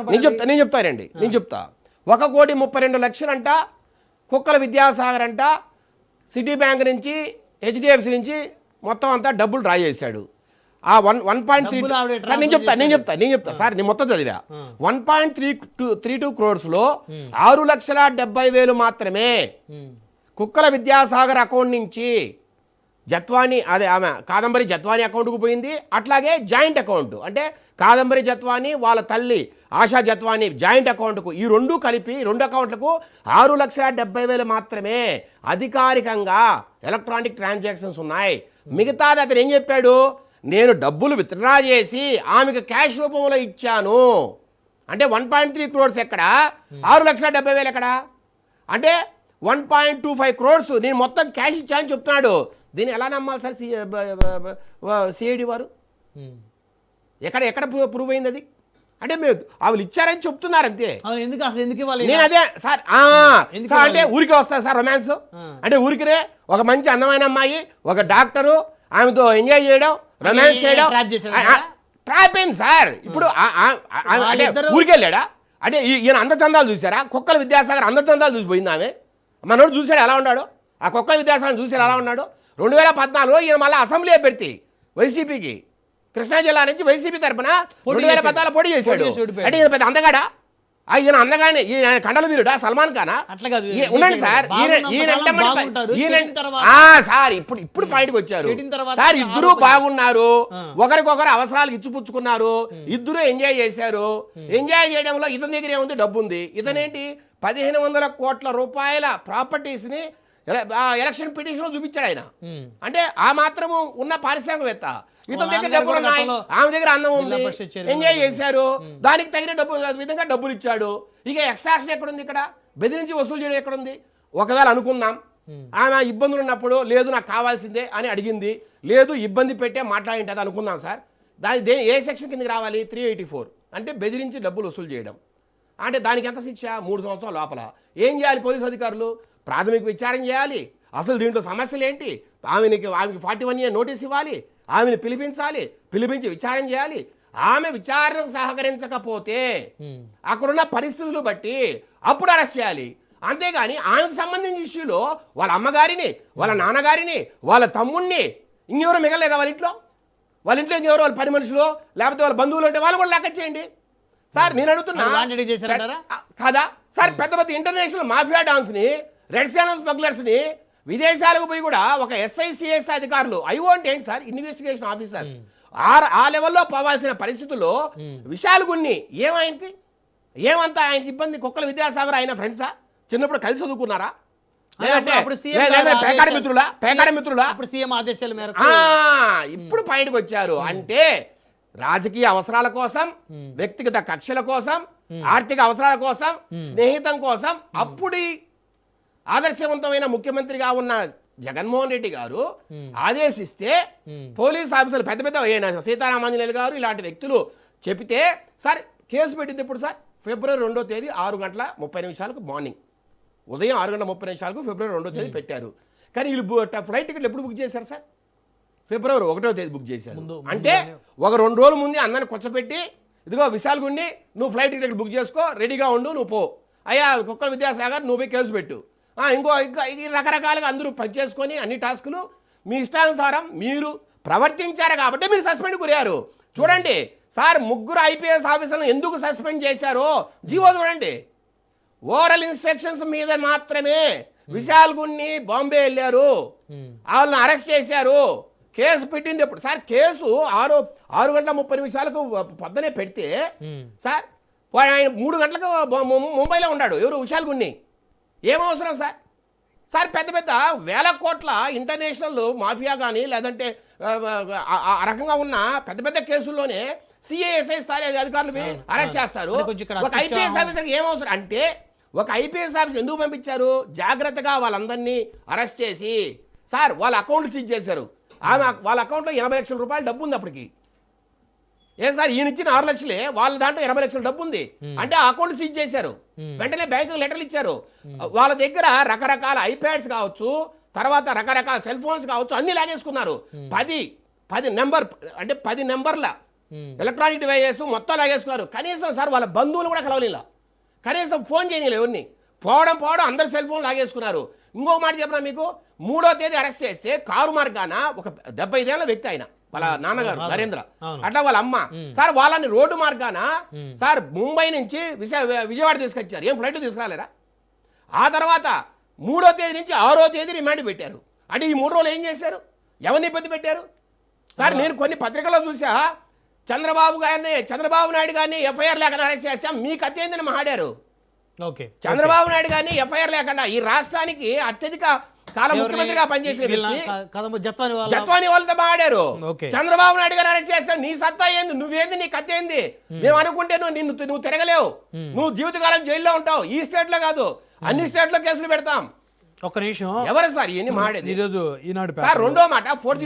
నేను చెప్తా 1,32,00,000 అంట కుక్కల విద్యాసాగర్ అంట సిటీ బ్యాంక్ నుంచి HDFC నుంచి మొత్తం అంతా డబ్బులు డ్రా చేశాడు. ఆ 1.3 సార్ నేను చెప్తా సార్, నేను మొత్తం చదివా. 1.32 crores-లో 6,70,000 మాత్రమే కుక్కల విద్యాసాగర్ అకౌంట్ నుంచి జత్వాని, అదే ఆమె కాదంబరి జత్వాని అకౌంట్కు పోయింది. అట్లాగే జాయింట్ అకౌంట్ అంటే కాదంబరి జత్వాని వాళ్ళ తల్లి ఆశా జత్వాని జాయింట్ అకౌంట్కు, ఈ రెండు కలిపి 2 అకౌంట్లకు 6,70,000 మాత్రమే అధికారికంగా ఎలక్ట్రానిక్ ట్రాన్సాక్షన్స్ ఉన్నాయి. మిగతాది అతను ఏం చెప్పాడు? నేను డబ్బులు విత్డ్రా చేసి ఆమెకు క్యాష్ రూపంలో ఇచ్చాను అంటే 1.3 crores ఎక్కడ, 6,70,000 ఎక్కడ అంటే 1.25 crores నేను మొత్తం క్యాష్ ఇచ్చానని చెప్తున్నాడు. దీన్ని ఎలా నమ్మాలి సార్ సిఐడి వారు? ఎక్కడ ప్రూవ్ అయింది అది? అంటే మీరు వాళ్ళు ఇచ్చారని చెప్తున్నారు అంతే. నేను అదే సార్ అంటే ఊరికి వస్తా సార్ రొమాన్స్ అంటే ఊరికినే ఒక మంచి అందమైన అమ్మాయి, ఒక డాక్టరు, ఆమెతో ఎంజాయ్ చేయడం, రొమాన్స్ చేయడం ట్రాప్ అయింది సార్. ఇప్పుడు ఊరికి వెళ్ళాడా అంటే ఈయన అందచందాలు చూసారా? కుక్కల విద్యాసాగర్ అందచందాలు చూసిపోయింది ఆమె. మనోడు చూసాడు ఎలా ఉన్నాడు, ఆ కుక్కల విద్యాసాగర్ చూసాడు ఎలా ఉన్నాడు. 2014లో ఈయన మళ్ళీ అసెంబ్లీ అభ్యర్థి వైసీపీకి, కృష్ణా జిల్లా నుంచి వైసీపీ తరఫున 2014 పోటీ చేశాడు. అంటే ఈయన పెద్ద అందగాడా? ఈయన అందగానే ఈయన కండల వీరుడా సల్మాన్ ఖానా? ఉండండి సార్, సార్ ఇప్పుడు పాయింట్కి వచ్చారు సార్. ఇద్దరు బాగున్నారు, ఒకరికొకరు అవసరాలు ఇచ్చిపుచ్చుకున్నారు, ఇద్దరు ఎంజాయ్ చేశారు. ఎంజాయ్ చేయడంలో ఇతని దగ్గర ఏముంది? డబ్బు ఉంది. ఇతనేంటి 1,500 కోట్ల రూపాయల ప్రాపర్టీస్ని ఎలక్షన్ పిటిషన్ చూపించాడు ఆయన. అంటే ఆ మాత్రము ఉన్న పారిశ్రామికవేత్త. ఇతని దగ్గర డబ్బులు ఉన్నాయి, ఆమె దగ్గర అందం ఉంది, ఎంజాయ్ చేశారు, దానికి తగిన విధంగా డబ్బులు ఇచ్చాడు. ఇక ఎక్స్ట్రాక్షన్ ఎక్కడుంది? ఇక్కడ బెదిరించి వసూలు చేయడం ఎక్కడుంది? ఒకవేళ అనుకుందాం ఆమె ఇబ్బందులు ఉన్నప్పుడు లేదు నాకు కావాల్సిందే అని అడిగింది, లేదు ఇబ్బంది పెట్టే మాట్లాడింది అనుకుందాం సార్. దాని ఏ సెక్షన్ కిందకి రావాలి? 384 అంటే బెదిరించి డబ్బులు వసూలు చేయడం. అంటే దానికి ఎంత శిక్ష? 3 సంవత్సరాల లోపల. ఏం చేయాలి పోలీసు అధికారులు? ప్రాథమిక విచారణ చేయాలి, అసలు దీంట్లో సమస్యలు ఏంటి, ఆమెకి 41 year నోటీస్ ఇవ్వాలి, ఆమెను పిలిపించి విచారణ చేయాలి. ఆమె విచారణకు సహకరించకపోతే అక్కడున్న పరిస్థితులు బట్టి అప్పుడు అరెస్ట్ చేయాలి. అంతేగాని ఆమెకు సంబంధించిన ఇష్యూలో వాళ్ళ అమ్మగారిని, వాళ్ళ నాన్నగారిని, వాళ్ళ తమ్ముడిని ఇంకెవరో మిగలేదా వాళ్ళ ఇంట్లో ఇంకెవరో వాళ్ళ 10 మనుషులు లేకపోతే వాళ్ళ బంధువులు ఉంటే వాళ్ళు కూడా లెక్క చేయండి సార్. నేను అడుగుతున్నా కదా సార్, పెద్ద పెద్ద ఇంటర్నేషనల్ మాఫియా డాన్స్ని, రెడ్ శాండల్ స్మగ్లర్స్ని విదేశాలకు పోయి కూడా ఒక SICS అధికారులు, ఐఓ అంటే ఏంటి సార్, ఇన్వెస్టిగేషన్ ఆఫీసర్, ఆ లెవెల్లో పోవాల్సిన పరిస్థితుల్లో విషయాలు కొన్ని ఏమంతా ఆయనకి ఇబ్బంది? కుక్కల విద్యాసాగర్ ఆయన ఫ్రెండ్సా? చిన్నప్పుడు కలిసి చదువుకున్నారా? పేకాడ మిత్రులా? ఇప్పుడు బయటకు వచ్చారు అంటే రాజకీయ అవసరాల కోసం, వ్యక్తిగత కక్షల కోసం, ఆర్థిక అవసరాల కోసం, స్నేహితం కోసం అప్పుడు ఆదర్శవంతమైన ముఖ్యమంత్రిగా ఉన్న జగన్మోహన్ రెడ్డి గారు ఆదేశిస్తే పోలీస్ ఆఫీసర్లు పెద్ద పెద్ద సీతారామాంజనేయులు గారు ఇలాంటి వ్యక్తులు చెబితే సార్ కేసు పెట్టింది ఎప్పుడు సార్? February 2వ తేదీ 6:30 మార్నింగ్, ఉదయం 6:30 February 2వ తేదీ పెట్టారు. కానీ వీళ్ళు ఫ్లైట్ టికెట్లు ఎప్పుడు బుక్ చేశారు సార్? February 1వ తేదీ బుక్ చేశారు. అంటే ఒక 2 రోజుల ముందే అందరిని కూర్చోబెట్టి, ఇదిగో విశాల్గుండి నువ్వు ఫ్లైట్ టికెట్లు బుక్ చేసుకో, రెడీగా ఉండు, నువ్వు పో, అయ్యా కుక్కల విద్యాసాగర్ నువ్వు పోయి కేసు పెట్టు, ఇంకా రకరకాలుగా అందరూ పనిచేసుకొని అన్ని టాస్కులు మీ ఇష్టానుసారం మీరు ప్రవర్తించారు కాబట్టి మీరు సస్పెండ్ గురయ్యారు. చూడండి సార్ ముగ్గురు ఐపీఎస్ ఆఫీసర్లను ఎందుకు సస్పెండ్ చేశారో జీవో చూడండి. ఓరల్ ఇన్స్ట్రక్షన్స్ మీద మాత్రమే విశాల్ గున్ని బాంబే వెళ్ళారు, వాళ్ళని అరెస్ట్ చేశారు. కేసు పెట్టింది ఎప్పుడు సార్? కేసు 6:30 పొద్దునే పెడితే సార్ ఆయన 3 గంటలకు ముంబైలో ఉన్నాడు. ఎవరు? విశాల్ గున్ని. ఏమవసరం సార్? సార్ పెద్ద పెద్ద వేల కోట్ల ఇంటర్నేషనల్ మాఫియా కానీ లేదంటే ఆ రకంగా ఉన్న పెద్ద పెద్ద కేసుల్లోనే సిఐఎస్ఐ స్థాయి అధికారులు అరెస్ట్ చేస్తారు. ఒక ఐపీఎస్ ఆఫీసర్కి ఏమవసరం అంటే, ఒక ఐపీఎస్ ఆఫీసర్ ఎందుకు పంపించారు? జాగ్రత్తగా వాళ్ళందరినీ అరెస్ట్ చేసి సార్ వాళ్ళ అకౌంట్లు సీజ్ చేశారు. వాళ్ళ అకౌంట్లో 80 లక్షల రూపాయలు డబ్బు ఉంది అప్పటికి. ఏం సార్ ఈయన ఇచ్చిన 6 లక్షలే, వాళ్ళ దాంట్లో 80 లక్షల డబ్బు ఉంది అంటే ఆ అకౌంట్ సీజ్ చేశారు. వెంటనే బ్యాంకు లెటర్లు ఇచ్చారు. వాళ్ళ దగ్గర రకరకాల ఐప్యాడ్స్ కావచ్చు, తర్వాత రకరకాల సెల్ ఫోన్స్ కావచ్చు, అన్ని లాగేసుకున్నారు. 10 నెంబర్ల ఎలక్ట్రానిక్ డివైజెస్ మొత్తం లాగేసుకున్నారు. కనీసం సార్ వాళ్ళ బంధువులు కూడా కలవలేలా, కనీసం ఫోన్ చేయలేదు ఎవరిని. పోవడం అందరు సెల్ ఫోన్ లాగేసుకున్నారు. ఇంకొక మాట చెప్పినా మీకు, 3వ తేదీ అరెస్ట్ చేస్తే కారు మార్గాన ఒక 75 ఏళ్ల వ్యక్తి ఆయన, వాళ్ళ నాన్నగారు నరేంద్ర, అట్లా వాళ్ళ అమ్మ సార్ వాళ్ళని రోడ్డు మార్గాన సార్ ముంబై నుంచి విజయవాడ తీసుకొచ్చారు. ఏం ఫ్లైట్ తీసుకురాలేరా? ఆ తర్వాత 3వ తేదీ నుంచి 6వ తేదీ రిమాండ్ పెట్టారు. అంటే ఈ 3 రోజులు ఏం చేశారు? ఎవరిని ఇబ్బంది పెట్టారు సార్? నేను కొన్ని పత్రికల్లో చూసా, చంద్రబాబు నాయుడు గారిని ఎఫ్ఐఆర్ లేకుండా అరెస్ట్ చేశాం, మీకు అత్యంత మాట్లాడారు. చంద్రబాబు నాయుడు గారిని ఎఫ్ఐఆర్ లేకుండా ఈ రాష్ట్రానికి అత్యధిక కాలం ముఖ్యమంత్రిగా పనిచేసిన వ్యక్తి జత్వాని వాళ్ళతో మాట్లాడారు. చంద్రబాబు నాయుడు గారు అరెస్ట్ చేస్తావు, నీ సత్తా ఏంది, నువ్వేంది, నీ కథ ఏంది? మేము అనుకుంటే నువ్వు తిరగలేవు, నువ్వు జీవితకాలం జైల్లో ఉంటావు. ఈ స్టేట్ లో కాదు, అన్ని స్టేట్ లో కేసులు పెడతాం. ఒక నిమిషం, ఎవరు సార్ ఇవన్నీ మాట్లాడేది? ఈరోజు ఈనాడు సార్ రెండో మాట, 4G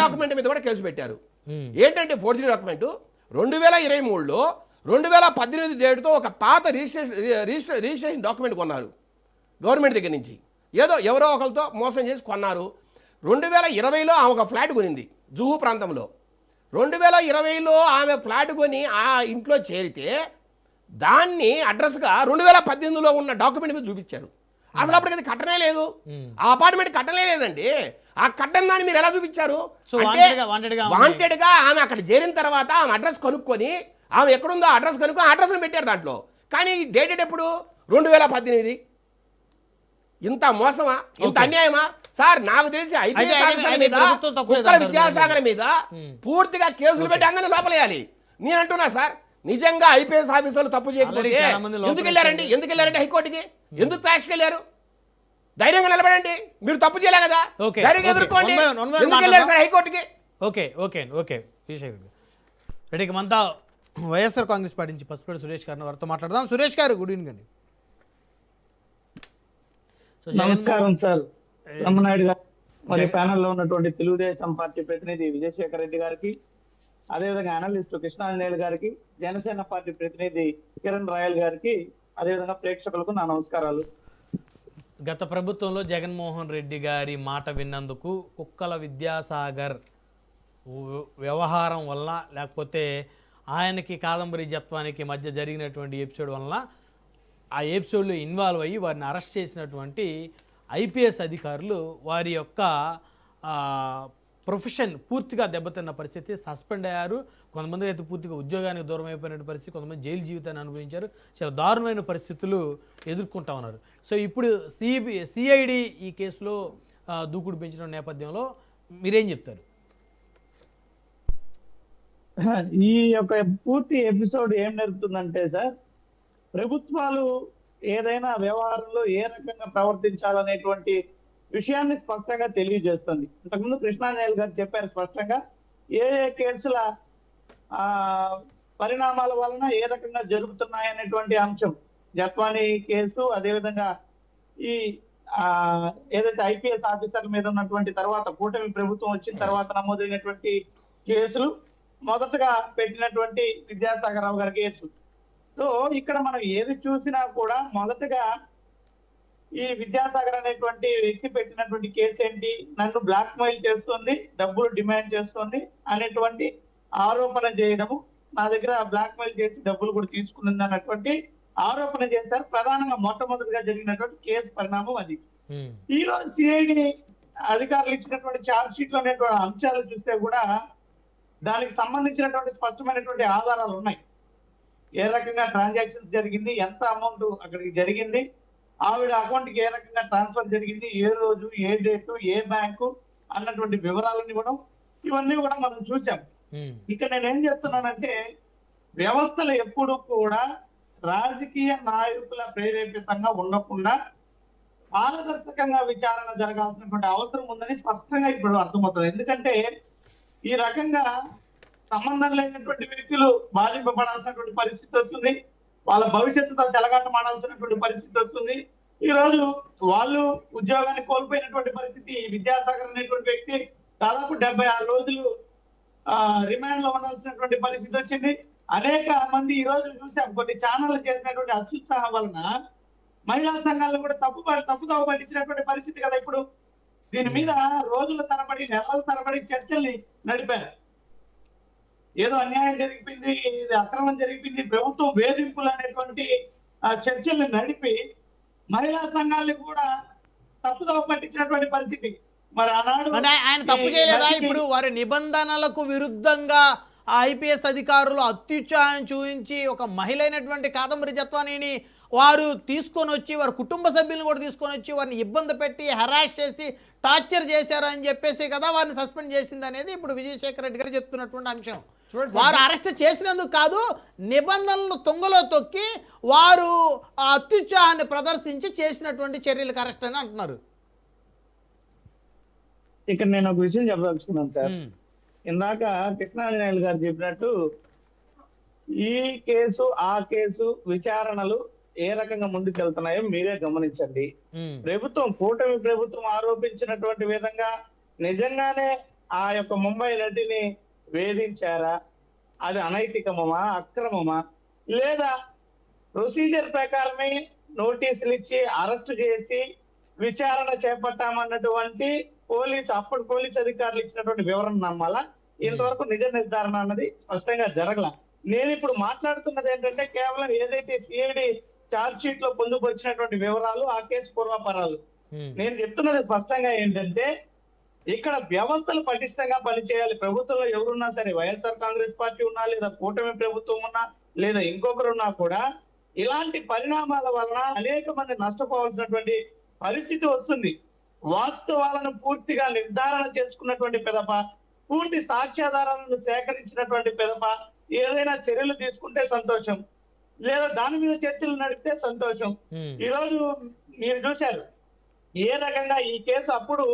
డాక్యుమెంట్ మీద కూడా కేసు పెట్టారు. ఏంటంటే 4G డాక్యుమెంట్ 2023లో 2018 డేట్తో ఒక పాత రిజిస్ట్రేషన్ డాక్యుమెంట్ కొన్నారు గవర్నమెంట్ దగ్గర నుంచి. ఎవరో ఒకరితో మోసం చేసి కొన్నారు. 2020లో ఆమె ఒక ఫ్లాట్ కొనింది జుహూ ప్రాంతంలో. 2020లో ఆమె ఫ్లాట్ కొని ఆ ఇంట్లో చేరితే దాన్ని అడ్రస్గా 2018లో ఉన్న డాక్యుమెంట్ మీద చూపించారు. అసలు అప్పటికి అది కట్టనే లేదు, ఆ అపార్ట్మెంట్ కట్టనే లేదండి. ఆ కట్టని దాన్ని మీరు ఎలా చూపించారు? వాంటెడ్గా ఆమె అక్కడ చేరిన తర్వాత ఆమె అడ్రస్ కనుక్కొని, ఆమె ఎక్కడుందో అడ్రస్ కనుక్కొని అడ్రస్ని పెట్టారు దాంట్లో. కానీ డేటెడ్ ఎప్పుడు? 2018. ఇంత మోసమా, ఇంత అన్యాయమా సార్? నాకు తెలిసి ఐపీఎస్ ఆఫీసర్ మీద, కుక్కల విద్యాసాగర్ మీద పూర్తిగా కేసులు పెట్టి అందరినీ లోపలేయాలి. నేను అంటున్నా సార్, నిజంగా ఐపీఎస్ ఆఫీసర్లు తప్పు చేయకపోతే ఎందుకు వెళ్ళారండి హైకోర్టుకి? ఎందుకు క్లాష్కి వెళ్ళారు? ధైర్యంగా నిలబడండి. మీరు తప్పు చేయలే కదా, ధైర్యంగా ఎదుర్కోండి. ఎందుకు వెళ్ళారు సార్ హైకోర్టుకి? రెడ్డికి మంతా వైఎస్ఆర్ కాంగ్రెస్ పార్టీ నుంచి పసుపేడు సురేష్ గారిని వారితో మాట్లాడదాం. సురేష్ గారు, గుడ్ ఈవినింగ్ అండి. నమస్కారం సార్. రమణాయుడు గారు, మరి ప్యానెల్లో ఉన్నటువంటి తెలుగుదేశం పార్టీ ప్రతినిధి విజయశేఖర్ రెడ్డి గారికి, అదేవిధంగా అనలిస్ట్ కృష్ణాంజనేయులు గారికి, జనసేన పార్టీ ప్రతినిధి కిరణ్ రాయల్ గారికి, అదేవిధంగా ప్రేక్షకులకు నా నమస్కారాలు. గత ప్రభుత్వంలో జగన్మోహన్ రెడ్డి గారి మాట విన్నందుకు కుక్కల విద్యాసాగర్ వ్యవహారం వల్ల, లేకపోతే ఆయనకి కాదంబరి జత్వానికి మధ్య జరిగినటువంటి ఎపిసోడ్ వలన, ఆ ఎపిసోడ్లో ఇన్వాల్వ్ అయ్యి వారిని అరెస్ట్ చేసినటువంటి ఐపీఎస్ అధికారులు వారి యొక్క ప్రొఫెషన్ పూర్తిగా దెబ్బతిన్న పరిస్థితి, సస్పెండ్ అయ్యారు. కొంతమంది అయితే పూర్తిగా ఉద్యోగానికి దూరం అయిపోయిన పరిస్థితి, కొంతమంది జైలు జీవితాన్ని అనుభవించారు. చాలా దారుణమైన పరిస్థితులు ఎదుర్కొంటా ఉన్నారు. సో ఇప్పుడు సిఐడి ఈ కేసులో దూకుడు పెంచిన నేపథ్యంలో మీరేం చెప్తారు? ఈ యొక్క పూర్తి ఎపిసోడ్ ఏం నేర్పుతుందంటే సార్, ప్రభుత్వాలు ఏదైనా వ్యవహారంలో ఏ రకంగా ప్రవర్తించాలనేటువంటి విషయాన్ని స్పష్టంగా తెలియజేస్తుంది. ఇంతకుముందు కృష్ణాంజనేయులు గారు చెప్పారు స్పష్టంగా ఏ కేసుల పరిణామాల వలన ఏ రకంగా జరుగుతున్నాయనేటువంటి అంశం. జత్వాని కేసు, అదేవిధంగా ఈ ఏదైతే ఐపీఎస్ ఆఫీసర్ల మీద ఉన్నటువంటి తర్వాత కూటమి ప్రభుత్వం వచ్చిన తర్వాత నమోదైనటువంటి కేసులు, మొదటగా పెట్టినటువంటి విద్యాసాగర్ రావు గారి కేసు. సో ఇక్కడ మనం ఏది చూసినా కూడా మొదటగా ఈ విద్యాసాగర్ అనేటువంటి వ్యక్తి పెట్టినటువంటి కేసు ఏంటి? నన్ను బ్లాక్ మెయిల్ చేస్తుంది, డబ్బులు డిమాండ్ చేస్తుంది అనేటువంటి ఆరోపణ చేయడము, నా దగ్గర బ్లాక్ మెయిల్ చేసి డబ్బులు కూడా తీసుకున్నది అన్నటువంటి ఆరోపణ చేశారు. ప్రధానంగా మొట్టమొదటిగా జరిగినటువంటి కేసు పరిణామం అది. ఈ రోజు సిఐడి అధికారులు ఇచ్చినటువంటి ఛార్జ్ షీట్ లో ఉన్నటువంటి అంశాలు చూస్తే కూడా దానికి సంబంధించినటువంటి స్పష్టమైనటువంటి ఆధారాలు ఉన్నాయి. ఏ రకంగా ట్రాన్సాక్షన్స్ జరిగింది, ఎంత అమౌంట్ అక్కడికి జరిగింది, ఆవిడ అకౌంట్ కి ఏ రకంగా ట్రాన్స్ఫర్ జరిగింది, ఏ రోజు, ఏ డేటు, ఏ బ్యాంకు అన్నటువంటి వివరాలను ఇవ్వడం, ఇవన్నీ కూడా మనం చూసాం. ఇక నేనేం చెప్తున్నానంటే, వ్యవస్థలు ఎప్పుడు కూడా రాజకీయ నాయకుల ప్రేరేపితంగా ఉండకుండా పారదర్శకంగా విచారణ జరగాల్సినటువంటి అవసరం ఉందని స్పష్టంగా ఇప్పుడు అర్థమవుతుంది. ఎందుకంటే ఈ రకంగా సంబంధం లేనటువంటి వ్యక్తులు బాధింపబడాల్సినటువంటి పరిస్థితి వస్తుంది, వాళ్ళ భవిష్యత్తుతో చెలగాటమాడాల్సినటువంటి పరిస్థితి వస్తుంది. ఈ రోజు వాళ్ళు ఉద్యోగాన్ని కోల్పోయినటువంటి పరిస్థితి. విద్యాసాగర్ అనేటువంటి వ్యక్తి దాదాపు 76 రోజులు రిమాండ్ లో ఉండాల్సినటువంటి పరిస్థితి వచ్చింది. అనేక మంది ఈ రోజు చూసాం, కొన్ని ఛానళ్ళు చేసినటువంటి అత్యుత్సాహం వలన మహిళా సంఘాలను కూడా తప్పుదోవ పట్టించినటువంటి పరిస్థితి కదా. ఇప్పుడు దీని మీద రోజుల తరబడి, నెలల తరబడి చర్చల్ని నడిపారు. ఏదో అన్యాయం జరిగిపోయింది, ఇది అక్రమం జరిగిపోయింది, ప్రభుత్వం వేధింపులు అనేటువంటి చర్చల్ని నడిపి మహిళా సంఘాలను కూడా తప్పుదోవ పట్టించినటువంటి పరిస్థితి. మరి ఆనాడు అంటే ఆయన తప్పు చేయలేదా? ఇప్పుడు వారి నిబంధనలకు విరుద్ధంగా ఐపీఎస్ అధికారులు అత్యుత్సాహం చూపించి ఒక మహిళ అయినటువంటి కాదంబరి జత్వానీని వారు తీసుకొని వచ్చి, వారి కుటుంబ సభ్యులను కూడా తీసుకొని వచ్చి వారిని ఇబ్బంది పెట్టి హెరాస్ చేసి టార్చర్ చేశారు అని చెప్పేసి కదా వారిని సస్పెండ్ చేసింది అనేది ఇప్పుడు విజయశేఖర్ రెడ్డి గారు చెప్తున్నటువంటి అంశం. వారు అరెస్ట్ చేసినందుకు కాదు, నిబంధనలను తుంగలో తొక్కి వారు ఆ అత్యుత్సాహాన్ని ప్రదర్శించి చేసినటువంటి చర్యలకు అరెస్ట్ అని అంటున్నారు. ఇక్కడ నేను ఒక విషయం చెప్పదలుచుకున్నాను సార్. ఇందాక కృష్ణాంజనేయులు గారు చెప్పినట్టు ఈ కేసు ఆ కేసు విచారణలు ఏ రకంగా ముందుకెళ్తున్నాయో మీరే గమనించండి. ప్రభుత్వం, కూటమి ప్రభుత్వం ఆరోపించినటువంటి విధంగా నిజంగానే ఆ యొక్క ముంబై నటిని వేధించారా, అది అనైతికమా, అక్రమమా, లేదా ప్రొసీజర్ ప్రకారమే నోటీసులు ఇచ్చి అరెస్టు చేసి విచారణ చేపట్టామన్నటువంటి అప్పుడు పోలీస్ అధికారులు ఇచ్చినటువంటి వివరణ నమ్మాలా? ఇంతవరకు నిజ నిర్ధారణ అన్నది స్పష్టంగా జరగల. నేను ఇప్పుడు మాట్లాడుతున్నది ఏంటంటే కేవలం ఏదైతే సిఐడి ఛార్జ్ షీట్ లో పొందుపరిచినటువంటి వివరాలు, ఆ కేసు పూర్వాపరాలు. నేను చెప్తున్నది స్పష్టంగా ఏంటంటే ఇక్కడ వ్యవస్థలు పటిష్టంగా పనిచేయాలి. ప్రభుత్వంలో ఎవరున్నా సరే, వైఎస్ఆర్ కాంగ్రెస్ పార్టీ ఉన్నా, లేదా కూటమి ప్రభుత్వం ఉన్నా, లేదా ఇంకొకరున్నా కూడా ఇలాంటి పరిణామాల వలన అనేక మంది నష్టపోవాల్సినటువంటి పరిస్థితి వస్తుంది. వాస్తవాలను పూర్తిగా నిర్ధారణ చేసుకున్నటువంటి పిదప, పూర్తి సాక్ష్యాధారాలను సేకరించినటువంటి పిదప ఏదైనా చర్యలు తీసుకుంటే సంతోషం, లేదా దాని మీద చర్చలు నడిపితే సంతోషం. ఈ రోజు మీరు చూశారు ఏ రకంగా ఈ కేసు అప్పుడు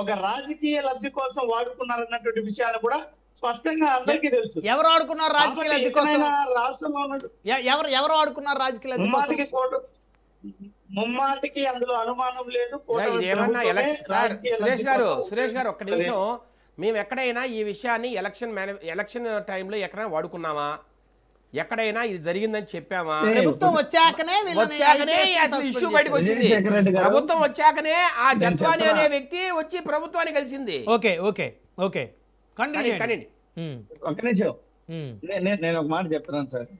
ఒక రాజకీయ లబ్ధి కోసం వాడుకున్నారన్నటువంటి విషయాలు కూడా స్పష్టంగా అందరికీ తెలుసు. ఎవరు ఆడుకున్నారు రాజకీయ లబ్ధి కోసం? రాష్ట్రంలో ఎవరు ఆడుకున్నారు రాజకీయ లబ్ధి కోసం? ముమ్మాటికి అందులో అనుమానం లేదు. సురేష్ గారు ఒక్క నిమిషం, మేము ఎక్కడైనా ఈ విషయాన్ని ఎలక్షన్ టైంలో ఎక్కడైనా వాడుకున్నామా? ఎక్కడైనా ఇది జరిగిందని చెప్పామా? ప్రభుత్వం వచ్చాకనే ఇష్యూ బయటకు వచ్చింది. ప్రభుత్వం వచ్చాకనే ఆ జత్వాని అనే వ్యక్తి వచ్చి ప్రభుత్వాన్ని కలిసింది. ఓకే ఓకే ఓకే ఒక్క నిమిషం, నేను ఒక మాట చెప్తున్నాను సార్.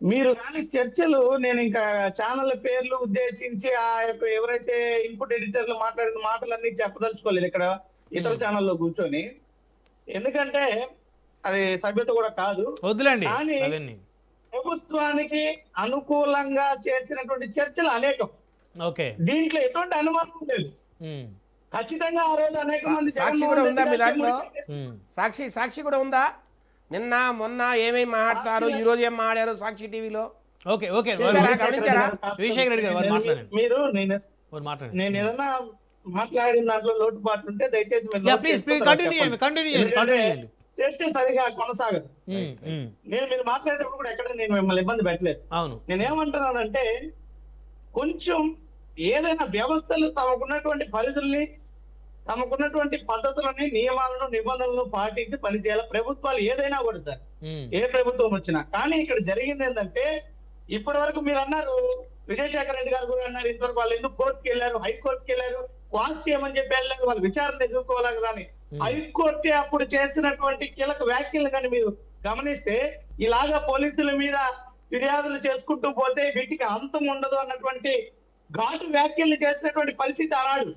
మీరు కానీ చర్చలు, నేను ఇంకా ఛానల్ పేర్లు ఉద్దేశించి ఆ యొక్క ఎవరైతే ఇన్పుట్ ఎడిటర్లు మాట్లాడిన మాటలన్నీ చెప్పదలుచుకోలేదు ఇక్కడ ఇతర ఛానల్లో కూర్చొని, ఎందుకంటే అది సభ్యత కూడా కాదు. వద్దులేండి. కానీ ప్రభుత్వానికి అనుకూలంగా చేసినటువంటి చర్చలు అనేకం. ఓకే, దీంట్లో ఎటువంటి అనుమానం లేదు. ఖచ్చితంగా ఆ రోజు అనేక మంది సాక్షి కూడా ఉందా మీ దాంట్లో? సాక్షి కూడా ఉందా? నిన్న మొన్న ఏమేమి మాట్లాడతారు, ఈ రోజు ఏం మాట్లాడారు సాక్షి టీవీలో? ఓకే ఓకే గమనించారా? విజయశేఖర్ రెడ్డి గారు మాట్లాడండి. మీరు నేను ఏదన్నా మాట్లాడిన దాంట్లో లోటుపాట్లు ఉంటే దయచేసి చేస్తే సరిగా కొనసాగదు. మీరు మాట్లాడేటప్పుడు కూడా ఎక్కడ నేను మిమ్మల్ని ఇబ్బంది పెట్టలేదు. అవును, నేనేమంటున్నానంటే కొంచెం ఏదైనా వ్యవస్థలు తమకున్నటువంటి పరిధుల్ని, తమకున్నటువంటి పద్ధతులని, నియమాలను, నిబంధనలను పాటించి పనిచేయాలి ప్రభుత్వాలు ఏదైనా కూడా సార్, ఏ ప్రభుత్వం వచ్చినా. కానీ ఇక్కడ జరిగింది ఏంటంటే, ఇప్పటి వరకు మీరు అన్నారు, విజయశేఖర్ రెడ్డి గారు కూడా అన్నారు, ఇంతవరకు వాళ్ళు ఎందుకు కోర్టుకి వెళ్ళారు, హైకోర్టుకి వెళ్ళారు, వాచ్ చేయమని చెప్పి వెళ్ళారు, వాళ్ళు విచారణ ఎదుర్కోవాలి కదా అని. హైకోర్టు అప్పుడు చేసినటువంటి కీలక వ్యాఖ్యలు కానీ మీరు గమనిస్తే, ఇలాగా పోలీసుల మీద ఫిర్యాదులు చేసుకుంటూ పోతే వీటికి అంతం ఉండదు అన్నటువంటి ఘాటు వ్యాఖ్యలు చేసినటువంటి పరిస్థితి ఆనాడు.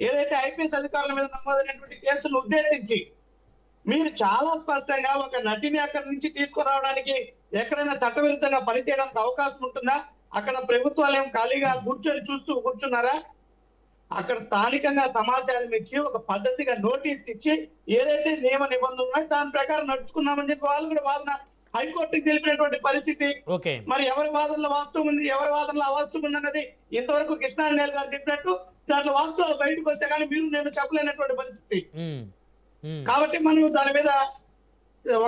ఏదైతే ఐపీఎస్ అధికారుల మీద నమోదైనటువంటి కేసులను ఉద్దేశించి మీరు చాలా స్పష్టంగా ఒక నటిని అక్కడి నుంచి తీసుకురావడానికి ఎక్కడైనా చట్టవిరుద్ధంగా పనిచేయడానికి అవకాశం ఉంటుందా? అక్కడ ప్రభుత్వాలు ఏం ఖాళీగా కూర్చున్నారా? అక్కడ స్థానికంగా సమాచారం ఇచ్చి ఒక పద్ధతిగా నోటీస్ ఇచ్చి ఏదైతే నియమ నిబంధనలు ఉన్నాయో దాని ప్రకారం నడుచుకున్నామని చెప్పి వాళ్ళు కూడా వాదన హైకోర్టుకి తెలిపినటువంటి పరిస్థితి. మరి ఎవరి వాదనలో వాస్తవం ఉంది, ఎవరి వాదనలో అవాస్తవం ఉంది అన్నది ఇంతవరకు కృష్ణాంజనేయులు గారు చెప్పినట్టు దాంట్లో వాస్తవాలు బయటకు వస్తే కానీ మీరు నేను చెప్పలేనటువంటి పరిస్థితి. కాబట్టి మనం దాని మీద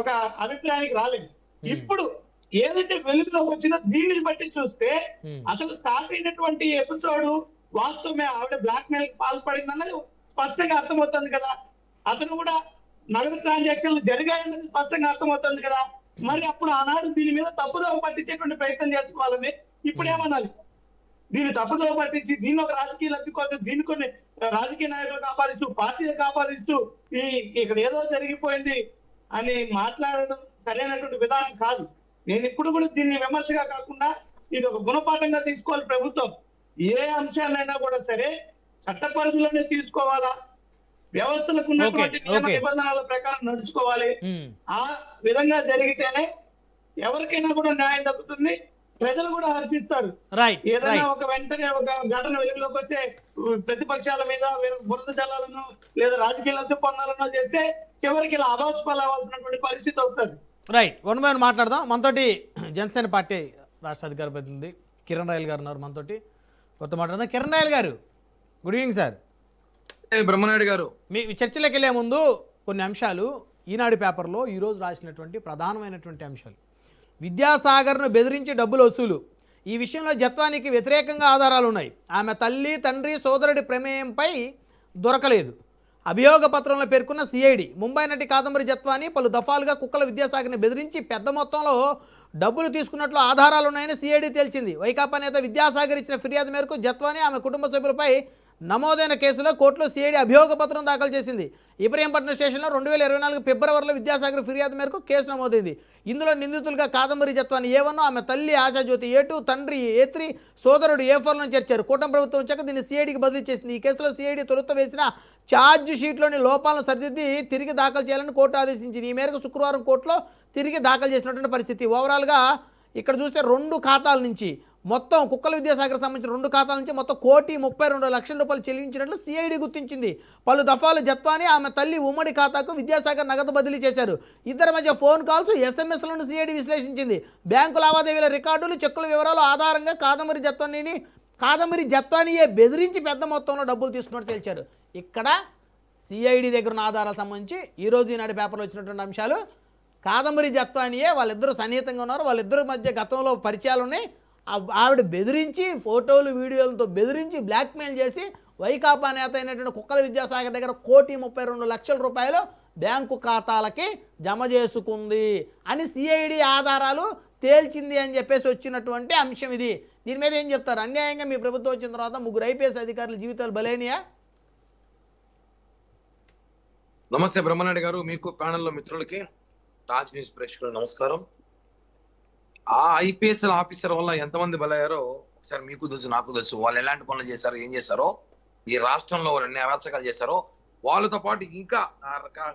ఒక అభిప్రాయానికి రాలేదు. ఇప్పుడు ఏదైతే వెలుగులోకి వచ్చిందో దీనిని బట్టి చూస్తే అసలు స్టార్ట్ అయినటువంటి ఎపిసోడ్ వాస్తవమే, ఆవిడ బ్లాక్ మెయిల్ పాల్పడింది అన్నది స్పష్టంగా అర్థమవుతుంది కదా. అతను కూడా నగదు ట్రాన్సాక్షన్లు జరిగాయన్నది స్పష్టంగా అర్థమవుతుంది కదా. మరి అప్పుడు ఆనాడు దీని మీద తప్పుదోవ పట్టించేటువంటి ప్రయత్నం చేసుకోవాలని ఇప్పుడు ఏమనాలి? దీన్ని తప్పుదోవ పట్టించి దీన్ని ఒక రాజకీయ లబ్ధి కోసం దీన్ని కొన్ని రాజకీయ నాయకులకు ఆపాదిస్తూ పార్టీలకు ఆపాదిస్తూ ఇక్కడ ఏదో జరిగిపోయింది అని మాట్లాడడం సరైనటువంటి విధానం కాదు. నేను ఇప్పుడు కూడా దీన్ని విమర్శగా కాకుండా ఇది ఒక గుణపాఠంగా తీసుకోవాలి ప్రభుత్వం. ఏ అంశాలైనా కూడా సరే చట్ట పరిధిలోనే తీసుకోవాలా, వ్యవస్థలకు ఉన్నటువంటి నియమ నిబంధనల ప్రకారం నడుచుకోవాలి. ఆ విధంగా జరిగితేనే ఎవరికైనా కూడా న్యాయం దక్కుతుంది, ప్రజలు కూడా హర్షిస్తారు. ఏదైనా ఒక వెంటనే ఒక ఘటన వెలుగులోకి వస్తే ప్రతిపక్షాల మీద బురద జలాలను లేదా రాజకీయ లబ్ధి పొందాలనో చేస్తే చివరికి ఇలా అవాల్సినటువంటి పరిస్థితి వస్తుంది. రైట్, వన్ బై వన్ మాట్లాడదాం. మనతోటి జనసేన పార్టీ రాష్ట్ర అధికార ప్రతినిధి కిరణ్ రాయల్ గారు ఉన్నారు మనతోటి. కొత్త మాట్లాడదాం. కిరణ్ రాయల్ గారు, గుడ్ ఈవినింగ్ సార్. బ్రహ్మనాయుడు గారు, మీ చర్చలోకి వెళ్ళే ముందు కొన్ని అంశాలు ఈనాడు పేపర్లో ఈరోజు రాసినటువంటి ప్రధానమైనటువంటి అంశాలు. విద్యాసాగర్ను బెదిరించి డబ్బులు వసూలు, ఈ విషయంలో జత్వానికి వ్యతిరేకంగా ఆధారాలు ఉన్నాయి. ఆమె తల్లి తండ్రి సోదరుడి ప్రమేయంపై దొరకలేదు. అభియోగ పత్రంలో పేర్కొన్న సిఐడి. ముంబై నటి కాదంబరి జత్వాని పలు దఫాలుగా కుక్కల విద్యాసాగర్ని బెదిరించి పెద్ద మొత్తంలో డబ్బులు తీసుకున్నట్లు ఆధారాలు ఉన్నాయని సిఐడి తేల్చింది. వైకాపా నేత విద్యాసాగర్ ఇచ్చిన ఫిర్యాదు మేరకు జత్వాని ఆమె కుటుంబ సభ్యులపై నమోదైన కేసులో కోర్టులో సిఐడి అభియోగ పత్రం దాఖలు చేసింది. ఇబ్రహీంపట్నం స్టేషన్లో 2024 ఫిబ్రవరిలో విద్యాసాగర్ ఫిర్యాదు మేరకు కేసు నమోదైంది. ఇందులో నిందితులుగా కాదంబరి జత్వాని A1, ఆమె తల్లి ఆశాజ్యోతి A2, తండ్రి A3, సోదరుడు A4లను చేర్చారు. కూటమి ప్రభుత్వం వచ్చాక దీన్ని సిఐడికి బదిలీ చేసింది. ఈ కేసులో సిఐడి తొలుత వేసిన ఛార్జ్ షీట్లోని లోపాలను సరిదిద్ది తిరిగి దాఖలు చేయాలని కోర్టు ఆదేశించింది. ఈ మేరకు శుక్రవారం కోర్టులో తిరిగి దాఖలు చేసినటువంటి పరిస్థితి. ఓవరాల్గా ఇక్కడ చూస్తే 2 ఖాతాల నుంచి మొత్తం కుక్కల విద్యాసాగర్ సంబంధించిన 2 ఖాతాల నుంచి మొత్తం 1,32,00,000 రూపాయలు చెల్లించినట్లు సిఐడి గుర్తించింది. పలు దఫాలు జత్వాని ఆమె తల్లి ఉమ్మడి ఖాతాకు విద్యాసాగర్ నగదు బదిలీ చేశారు. ఇద్దరి మధ్య ఫోన్ కాల్స్, ఎస్ఎంఎస్లను సిఐడి విశ్లేషించింది. బ్యాంకు లావాదేవీల రికార్డులు, చెక్కుల వివరాల ఆధారంగా కాదంబరి జత్వానియే బెదిరించి పెద్ద మొత్తంలో డబ్బులు తీసుకున్నట్టు తేల్చారు. ఇక్కడ సిఐడి దగ్గర ఉన్న ఆధారాలకు సంబంధించి ఈరోజు ఈనాడు పేపర్లో వచ్చినటువంటి అంశాలు. కాదంబరి జత్వానియే, వాళ్ళిద్దరూ సన్నిహితంగా ఉన్నారు, వాళ్ళిద్దరి మధ్య గతంలో పరిచయాలు ఉన్నాయి. ఆవిడ బెదిరించి ఫోటోలు వీడియోలతో బెదిరించి బ్లాక్మెయిల్ చేసి వైకాపా నేత అయినటువంటి కుక్కల విద్యాసాగర్ దగ్గర 1,32,00,000 రూపాయలు బ్యాంకు ఖాతాలకి జమ చేసుకుంది అని సిఐడి ఆధారాలు తేల్చింది అని చెప్పేసి వచ్చినటువంటి అంశం ఇది. దీని మీద ఏం చెప్తారు? అన్యాయంగా మీ ప్రభుత్వం వచ్చిన తర్వాత 3 ఐపీఎస్ అధికారుల జీవితాలు బలైనయా? నమస్తే బ్రహ్మనాయుడు గారు, మీకు ప్యానెల్లో మిత్రులకి, రాజ్ న్యూస్ ప్రేక్షకులకు నమస్కారం. ఆ ఐపీఎస్ ఆఫీసర్ వల్ల ఎంతమంది బలయ్యారో ఒకసారి మీకు తెలుసు, నాకు తెలుసు. వాళ్ళు ఎలాంటి పనులు చేశారో, ఏం చేశారో, ఈ రాష్ట్రంలో ఎన్ని అరాచకాలు చేశారో. వాళ్ళతో పాటు ఇంకా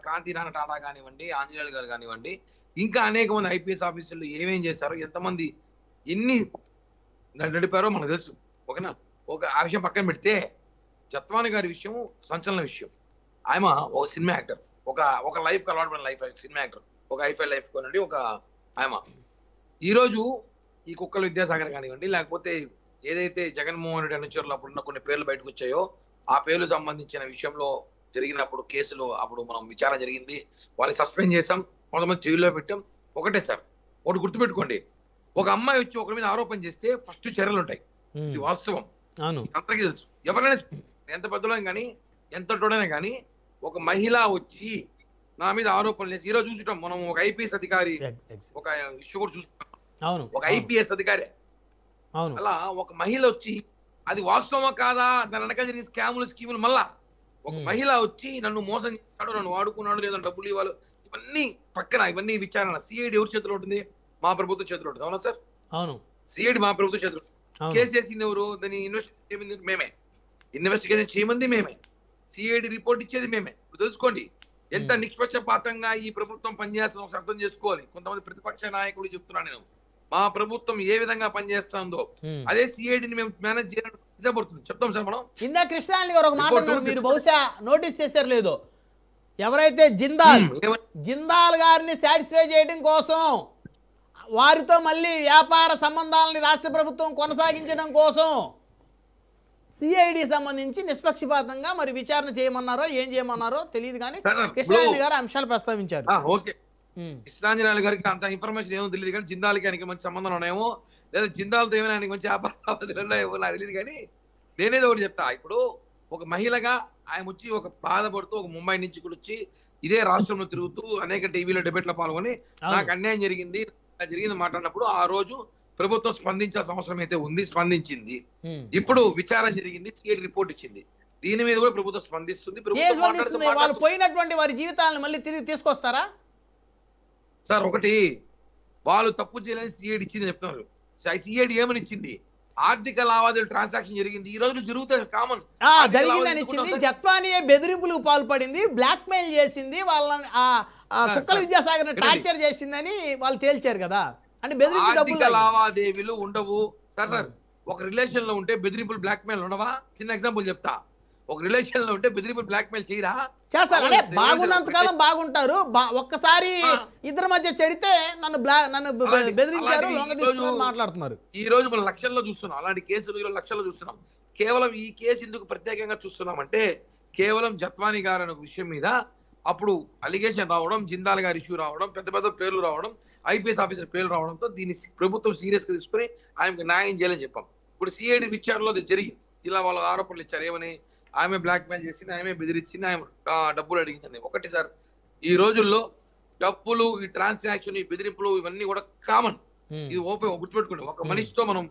కాంతిరాణ టాటా కానివ్వండి, ఆంజనేయులు గారు కానివ్వండి, ఇంకా అనేక మంది ఐపీఎస్ ఆఫీసర్లు ఏమేం చేశారో, ఎంతమంది ఎన్ని నడిపారో మనకు తెలుసు. ఓకేనా? ఆ విషయం పక్కన పెడితే జత్వాని గారి విషయం సంచలన విషయం. ఆయన ఒక సినిమా యాక్టర్, ఒక లైఫ్ అలవాటు పడిన లైఫ్ సినిమా యాక్టర్, ఒక ఐఫై లైఫ్ కొనండి. ఆయన ఈరోజు ఈ కుక్కల విద్యాసాగర్ కానివ్వండి, లేకపోతే ఏదైతే జగన్మోహన్ రెడ్డి అనుచరులు అప్పుడున్న కొన్ని పేర్లు బయటకు వచ్చాయో ఆ పేర్లు సంబంధించిన విషయంలో జరిగినప్పుడు కేసులు అప్పుడు మనం విచారణ జరిగింది. వాళ్ళని సస్పెండ్ చేసాం, కొంతమంది జైల్లో పెట్టాం. ఒకటే సార్, ఒకటి గుర్తుపెట్టుకోండి, ఒక అమ్మాయి వచ్చి ఒకరి మీద ఆరోపణ చేస్తే ఫస్ట్ చర్యలు ఉంటాయి. ఇది వాస్తవం, అందరికీ తెలుసు. ఎవరైనా ఎంత పెద్దలైనా కానీ, ఎంత తోడైనా కానీ, ఒక మహిళ వచ్చి నా మీద ఆరోపణలు చేసి, ఈరోజు చూసుకుంటాం మనం ఒక ఐపీఎస్ అధికారి ఒక ఇష్యూ కూడా చూస్తున్నాం, ఒక ఐపీఎస్ అధికారి అలా ఒక మహిళ వచ్చి అది వాస్తవమా కాదా, దాని వెనక జరిగిన స్కీములు మళ్ళా ఒక మహిళ వచ్చి నన్ను మోసం చేస్తాడు, నన్ను వాడుకున్నాడు, లేదా డబ్బులు ఇవ్వాలి, ఇవన్నీ పక్కన, ఇవన్నీ విచారణ సిఐడి ఎవరి చేతిలో ఉంటుంది? మా ప్రభుత్వం చేతిలో ఉంటుంది. అవునా సార్? అవును, సిఐడి మా ప్రభుత్వం చేతిలో. కేసు చేసింది ఎవరు? దాన్ని ఇన్వెస్టిగేషన్ చేయమంది మేమే, ఇన్వెస్టిగేషన్ చేయమంది మేమే, సిఐడి రిపోర్ట్ ఇచ్చేది మేమే. ఇప్పుడు తెలుసుకోండి, ఎంత నిష్పక్షపాతంగా ఈ ప్రభుత్వం పనిచేస్తుందో ఒకసారి అర్థం చేసుకోవాలి. కొంతమంది ప్రతిపక్ష నాయకులు చెప్తున్నాను నేను, మా ప్రభుత్వం ఏ విధంగా పనిచేస్తుందో అదే సిఐడిని మేము మేనేజ్ చేయడానికి ఇష్టపడుతుంది. చెప్తాం సార్ మనం. ఇందా కృష్ణారెడ్డి గారు ఒక మాట అన్నారు, మీరు బహుశా నోటీస్ చేశారు లేదో, ఎవరైతే జిందాల్ గారిని సాటిస్ఫై చేయడం కోసం, వారితో మళ్ళీ వ్యాపార సంబంధాలని రాష్ట్ర ప్రభుత్వం కొనసాగించడం కోసం సిఐడి సంబంధించి నిష్పక్షపాతంగా మరి విచారణ చేయమన్నారో ఏం చేయమన్నారో తెలియదు, కానీ కృష్ణారెడ్డి గారు అంశాలు ప్రస్తావించారు. ఓకే, కృష్ణాంజనేయులు గారికి అంత ఇన్ఫర్మేషన్ ఏమో తెలియదు, కానీ జిందాల్కి ఆయనకి మంచి సంబంధం ఉన్నాయేమో, లేదా జిందాల్తో ఏమైనా ఆయనకి మంచి వ్యాపారాలు ఉన్నాయేమో నాకు తెలియదు. కానీ నేనేదో ఒకటి చెప్తా, ఇప్పుడు ఒక మహిళగా ఆయన వచ్చి ఒక బాధపడుతూ ఒక ముంబై నుంచి కూడా వచ్చి ఇదే రాష్ట్రంలో తిరుగుతూ అనేక టీవీలో డిబేట్లో పాల్గొని నాకు అన్యాయం జరిగింది మాట్లాడినప్పుడు ఆ రోజు ప్రభుత్వం స్పందించాల్సిన అవసరం అయితే ఉంది, స్పందించింది. ఇప్పుడు విచారణ జరిగింది, సిఐడి రిపోర్ట్ ఇచ్చింది, దీని మీద కూడా ప్రభుత్వం స్పందిస్తుంది. వాళ్ళు పోయినటువంటి వారి జీవితాలను మళ్ళీ తిరిగి తీసుకొస్తారా సార్? ఒకటి, వాళ్ళు తప్పు చేయాలని సిఐడి ఇచ్చింది చెప్తున్నారు. సిఐడి ఏమని ఇచ్చింది? ఆర్థిక లావాదేవీలు ట్రాన్సాక్షన్ జరిగింది, ఈ రోజు జరుగుతాయి, కామన్ జరిగిందని ఇచ్చింది. జత్వానియే బెదిరింపులకు పాల్పడింది, బ్లాక్ మెయిల్ చేసింది, వాళ్ళని కుక్కల విద్యాసాగర్ టార్చర్ చేసిందని వాళ్ళు తేల్చారు కదా. అంటే ఆర్థిక లావాదేవీలు ఉండవు సార్. సార్, ఒక రిలేషన్ లో ఉంటే బెదిరింపులు బ్లాక్ మెయిల్ ఉండవా? చిన్న ఎగ్జాంపుల్ చెప్తా, ఒక రిలేషన్ లో ఉంటే బెదిరింపులు బ్లాక్ మెయిల్ చేయరా? చేస్తారు. అంటే బాగున్నంత కాలం బాగుంటారు, ఒక్కసారి ఇద్దరి మధ్య చెడితే నన్ను బెదిరించారు, మాట్లాడుతున్నారు. ఈ రోజు మనం లక్షల్లో చూస్తున్నాం అలాంటి కేసులు, ఈరోజు లక్షల్లో చూస్తున్నాం. కేవలం ఈ కేసు ఎందుకు ప్రత్యేకంగా చూస్తున్నాం అంటే, కేవలం జత్వానీ గారు అనే విషయం మీద అప్పుడు అలిగేషన్ రావడం, జిందాల్ గారి ఇష్యూ రావడం, పెద్ద పెద్ద పేర్లు రావడం, ఐపీఎస్ ఆఫీసర్ పేర్లు రావడంతో దీన్ని ప్రభుత్వం సీరియస్ గా తీసుకుని ఆయనకు న్యాయం చేయాలని చెప్పాం. ఇప్పుడు సిఐడి విచారణలో అది జరిగింది. ఇలా వాళ్ళు ఆరోపణలు ఇచ్చారు, ఏమని? ఆమె బ్లాక్ మెయిల్ చేసింది, ఆమె బెదిరించింది, ఆమె డబ్బులు అడిగిందని. ఒకటి సార్, ఈ రోజుల్లో డబ్బులు, ఈ ట్రాన్సాక్షన్, ఈ బెదిరింపులు ఇవన్నీ కూడా కామన్. ఇది ఓపెన్ గుర్తుపెట్టుకోండి. ఒక మనిషితో మనం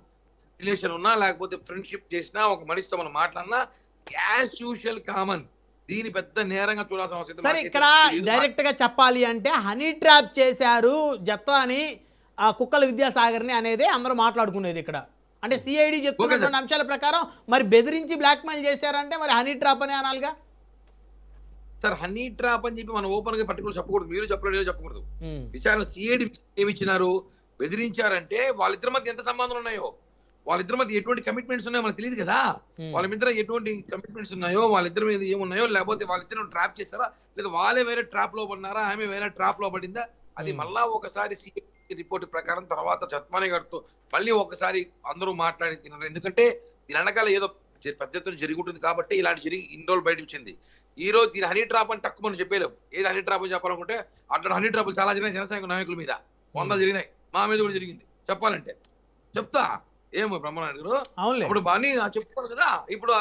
రిలేషన్ ఉన్నా, లేకపోతే ఫ్రెండ్షిప్ చేసినా, ఒక మనిషితో మనం మాట్లాడినా యాజ్ యూజువల్ కామన్. దీని పెద్ద నేరంగా చూడాల్సిన అవసరం. సరే, ఇక్కడ డైరెక్ట్ గా చెప్పాలి అంటే హనీ ట్రాప్ చేశారు జత్వాని కుక్కల విద్యాసాగర్ని అనేది అందరూ మాట్లాడుకునేది ఇక్కడ. అంటే సిఐడి చెప్తున్నటువంటి అంశాల ప్రకారం మరి బెదిరించి బ్లాక్మెయిల్ చేశారంటే మరి హనీ ట్రాప్ అని అనాలిగా సార్. హనీ ట్రాప్ అని చెప్పి మనం ఓపెన్ గా పర్టికులర్ చెప్పకూడదు, మీరు చెప్పలేదు, చెప్పకూడదు. విచారణ సిఐడి ఏమి ఇచ్చినారు? బెదిరించారంటే వాళ్ళిద్దరి మధ్య ఎంత సంబంధాలు ఉన్నాయో, వాళ్ళిద్దరి మధ్య ఎటువంటి కమిట్మెంట్స్ ఉన్నాయో మనకు తెలియదు కదా. వాళ్ళ మీద ఎటువంటి కమిట్మెంట్స్ ఉన్నాయో, వాళ్ళిద్దరి మీద ఏమున్నాయో, లేకపోతే వాళ్ళిద్దరు ట్రాప్ చేస్తారా, లేదా వాళ్ళే వేరే ట్రాప్ లో పడినారా, ఆమె వేరే ట్రాప్ లో పడిందా, అది మళ్ళా ఒకసారి సిఐడి రిపోర్ట్ ప్రకారం తర్వాత జత్వానీ గారితో మళ్ళీ ఒకసారి అందరూ మాట్లాడుతున్నారు. ఎందుకంటే దీని వెనకాల ఏదో పెద్ద ఎత్తున జరిగి ఉంటుంది కాబట్టి ఇలాంటి జరిగి ఇన్ని రోజులు బయట వచ్చింది. ఈ రోజు దీని హనీ ట్రాప్ అని తక్కువ మనం చెప్పలేము. ఏది హనీ ట్రాప్ అని చెప్పాలనుకుంటే అట్లా హనీ ట్రాప్లు చాలా జరిగినాయి జనసైనిక నాయకుల మీద, 100 జరిగినాయి, మా మీద కూడా జరిగింది. చెప్పాలంటే చెప్తా, ఏమో బ్రహ్మనాయుడు గారు ఇప్పుడు బాగా చెప్పుకోవాలి కదా. ఇప్పుడు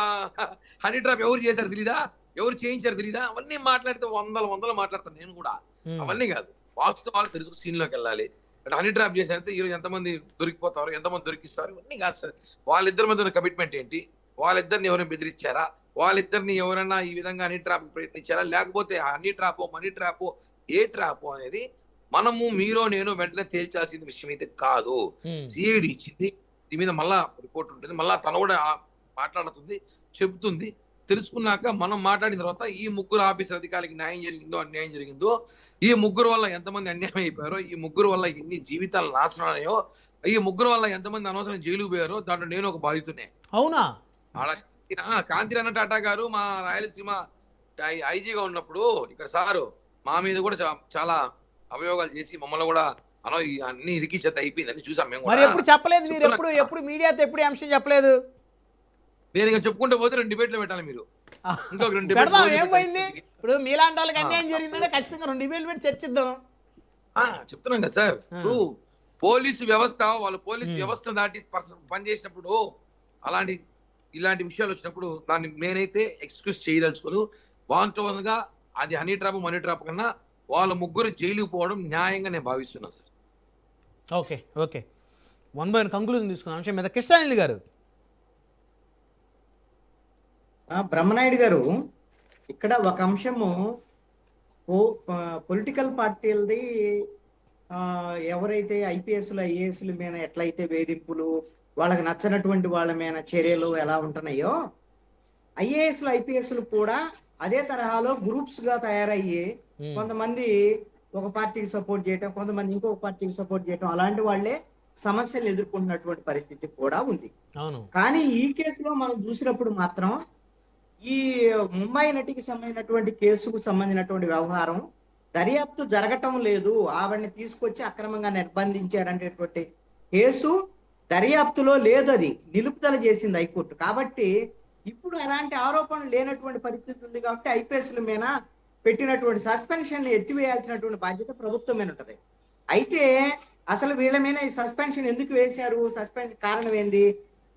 హనీ ట్రాప్ ఎవరు చేశారు తెలీదా, ఎవరు చేయించారు తెలీదా, అవన్నీ మాట్లాడితే వందలు మాట్లాడతాను నేను కూడా. అవన్నీ కాదు, వాస్తవాలు తెలుసు, సీన్ లోకి వెళ్ళాలి. హనీ ట్రాప్ చేశారంటే ఈరోజు ఎంతమంది దొరికిపోతారు, ఎంతమంది దొరికిస్తారు, ఇవన్నీ కాదు సార్. వాళ్ళిద్దరి మధ్య కమిట్మెంట్ ఏంటి, వాళ్ళిద్దరిని ఎవరైనా బెదిరించారా, వాళ్ళిద్దరిని ఎవరైనా ఈ విధంగా హనీ ట్రాప్ ప్రయత్నించారా, లేకపోతే హనీ ట్రాపో మనీ ట్రాపో ఏ ట్రాపో అనేది మనము మీరో నేను వెంటనే తేల్చాల్సిన విషయం అయితే కాదు. సిఐడి ఇచ్చింది, దీని మీద మళ్ళా రిపోర్ట్ ఉంటుంది, మళ్ళా తను కూడా మాట్లాడుతుంది, చెబుతుంది. తెలుసుకున్నాక మనం మాట్లాడిన తర్వాత ఈ ముగ్గురు ఆఫీసర్ అధికారికి న్యాయం జరిగిందో అన్యాయం జరిగిందో, ఈ ముగ్గురు వల్ల ఎంతమంది అన్యాయం అయిపోయారో, ఈ ముగ్గురు వల్ల ఎన్ని జీవితాలు నాశనం అయ్యాయో, ఈ ముగ్గురు వల్ల ఎంతమంది అనవసరం జైలుకు పోయారో, దాంట్లో నేను ఒక బాధితునే. అవునా? అలా కాంతిరన్న టాటా గారు మా రాయలసీమ ఐజీగా ఉన్నప్పుడు ఇక్కడ సారు మా మీద కూడా చాలా అభియోగాలు చేసి మమ్మల్ని కూడా అన్ని ఇరికి చేత అయిపోయిందని చూసాం మేము. మరి ఎప్పుడు చెప్పలేదు మీరు? ఎప్పుడు మీడియాతో ఎప్పుడు అంశం చెప్పలేదు? నేను ఇంకా చెప్పుకుంటే పోతే 2 డిబేట్లు పెట్టాలి మీరు. ఇంకొక 2 ఏమైంది? ఇప్పుడు మీలాంటి వాళ్ళకి అన్యాయం జరిగిందంటే ఖచ్చితంగా 2 డిబేట్లు పెట్టి చర్చిద్దాం. చెప్తున్నాం కదా సార్. ఇప్పుడు పోలీసు వ్యవస్థ, వాళ్ళు పోలీసు వ్యవస్థ దాటి పనిచేసినప్పుడు ఇలాంటి విషయాలు వచ్చినప్పుడు దాన్ని నేనైతే ఎక్స్క్యూజ్ చేయదలుచుకోదు. వాంటోన్గా అది హనీ ట్రాప్ మనీ ట్రాప్ కన్నా వాళ్ళ ముగ్గురు జైలుకు పోవడం న్యాయంగా నేను భావిస్తున్నాను సార్. ఓకే, 1 by 1 కంక్లూజన్ తీసుకున్న అంశం మీద కృష్ణారెడ్డి గారు. బ్రహ్మనాయుడు గారు, ఇక్కడ ఒక అంశము పొలిటికల్ పార్టీలది, ఎవరైతే ఐపీఎస్లు ఐఏఎస్ల మీద ఎట్లయితే వేధింపులు, వాళ్ళకి నచ్చనటువంటి వాళ్ళ మీద చర్యలు ఎలా ఉంటున్నాయో, ఐఏఎస్లు ఐపీఎస్లు కూడా అదే తరహాలో గ్రూప్స్ గా తయారయ్యి కొంతమంది ఒక పార్టీకి సపోర్ట్ చేయటం, కొంతమంది ఇంకొక పార్టీకి సపోర్ట్ చేయటం, అలాంటి వాళ్ళే సమస్యలు ఎదుర్కొంటున్నటువంటి పరిస్థితి కూడా ఉంది. అవును. కానీ ఈ కేసులో మనం చూసినప్పుడు మాత్రం ఈ ముంబై నటికి సంబంధించినటువంటి కేసుకు సంబంధించినటువంటి వ్యవహారం దర్యాప్తు జరగటం లేదు, ఆవిడని తీసుకొచ్చి అక్రమంగా నిర్బంధించారనేటువంటి కేసు దర్యాప్తులో లేదు, అది నిలుపుదల చేసింది హైకోర్టు. కాబట్టి ఇప్పుడు అలాంటి ఆరోపణలు లేనటువంటి పరిస్థితి ఉంది కాబట్టి ఐపీఎస్ల మీద పెట్టినటువంటి సస్పెన్షన్ ఎత్తివేయాల్సినటువంటి బాధ్యత ప్రభుత్వం మీద ఉంటది. అయితే అసలు వీళ్ళ మీద ఈ సస్పెన్షన్ ఎందుకు వేశారు, సస్పెన్షన్ కారణం ఏంది,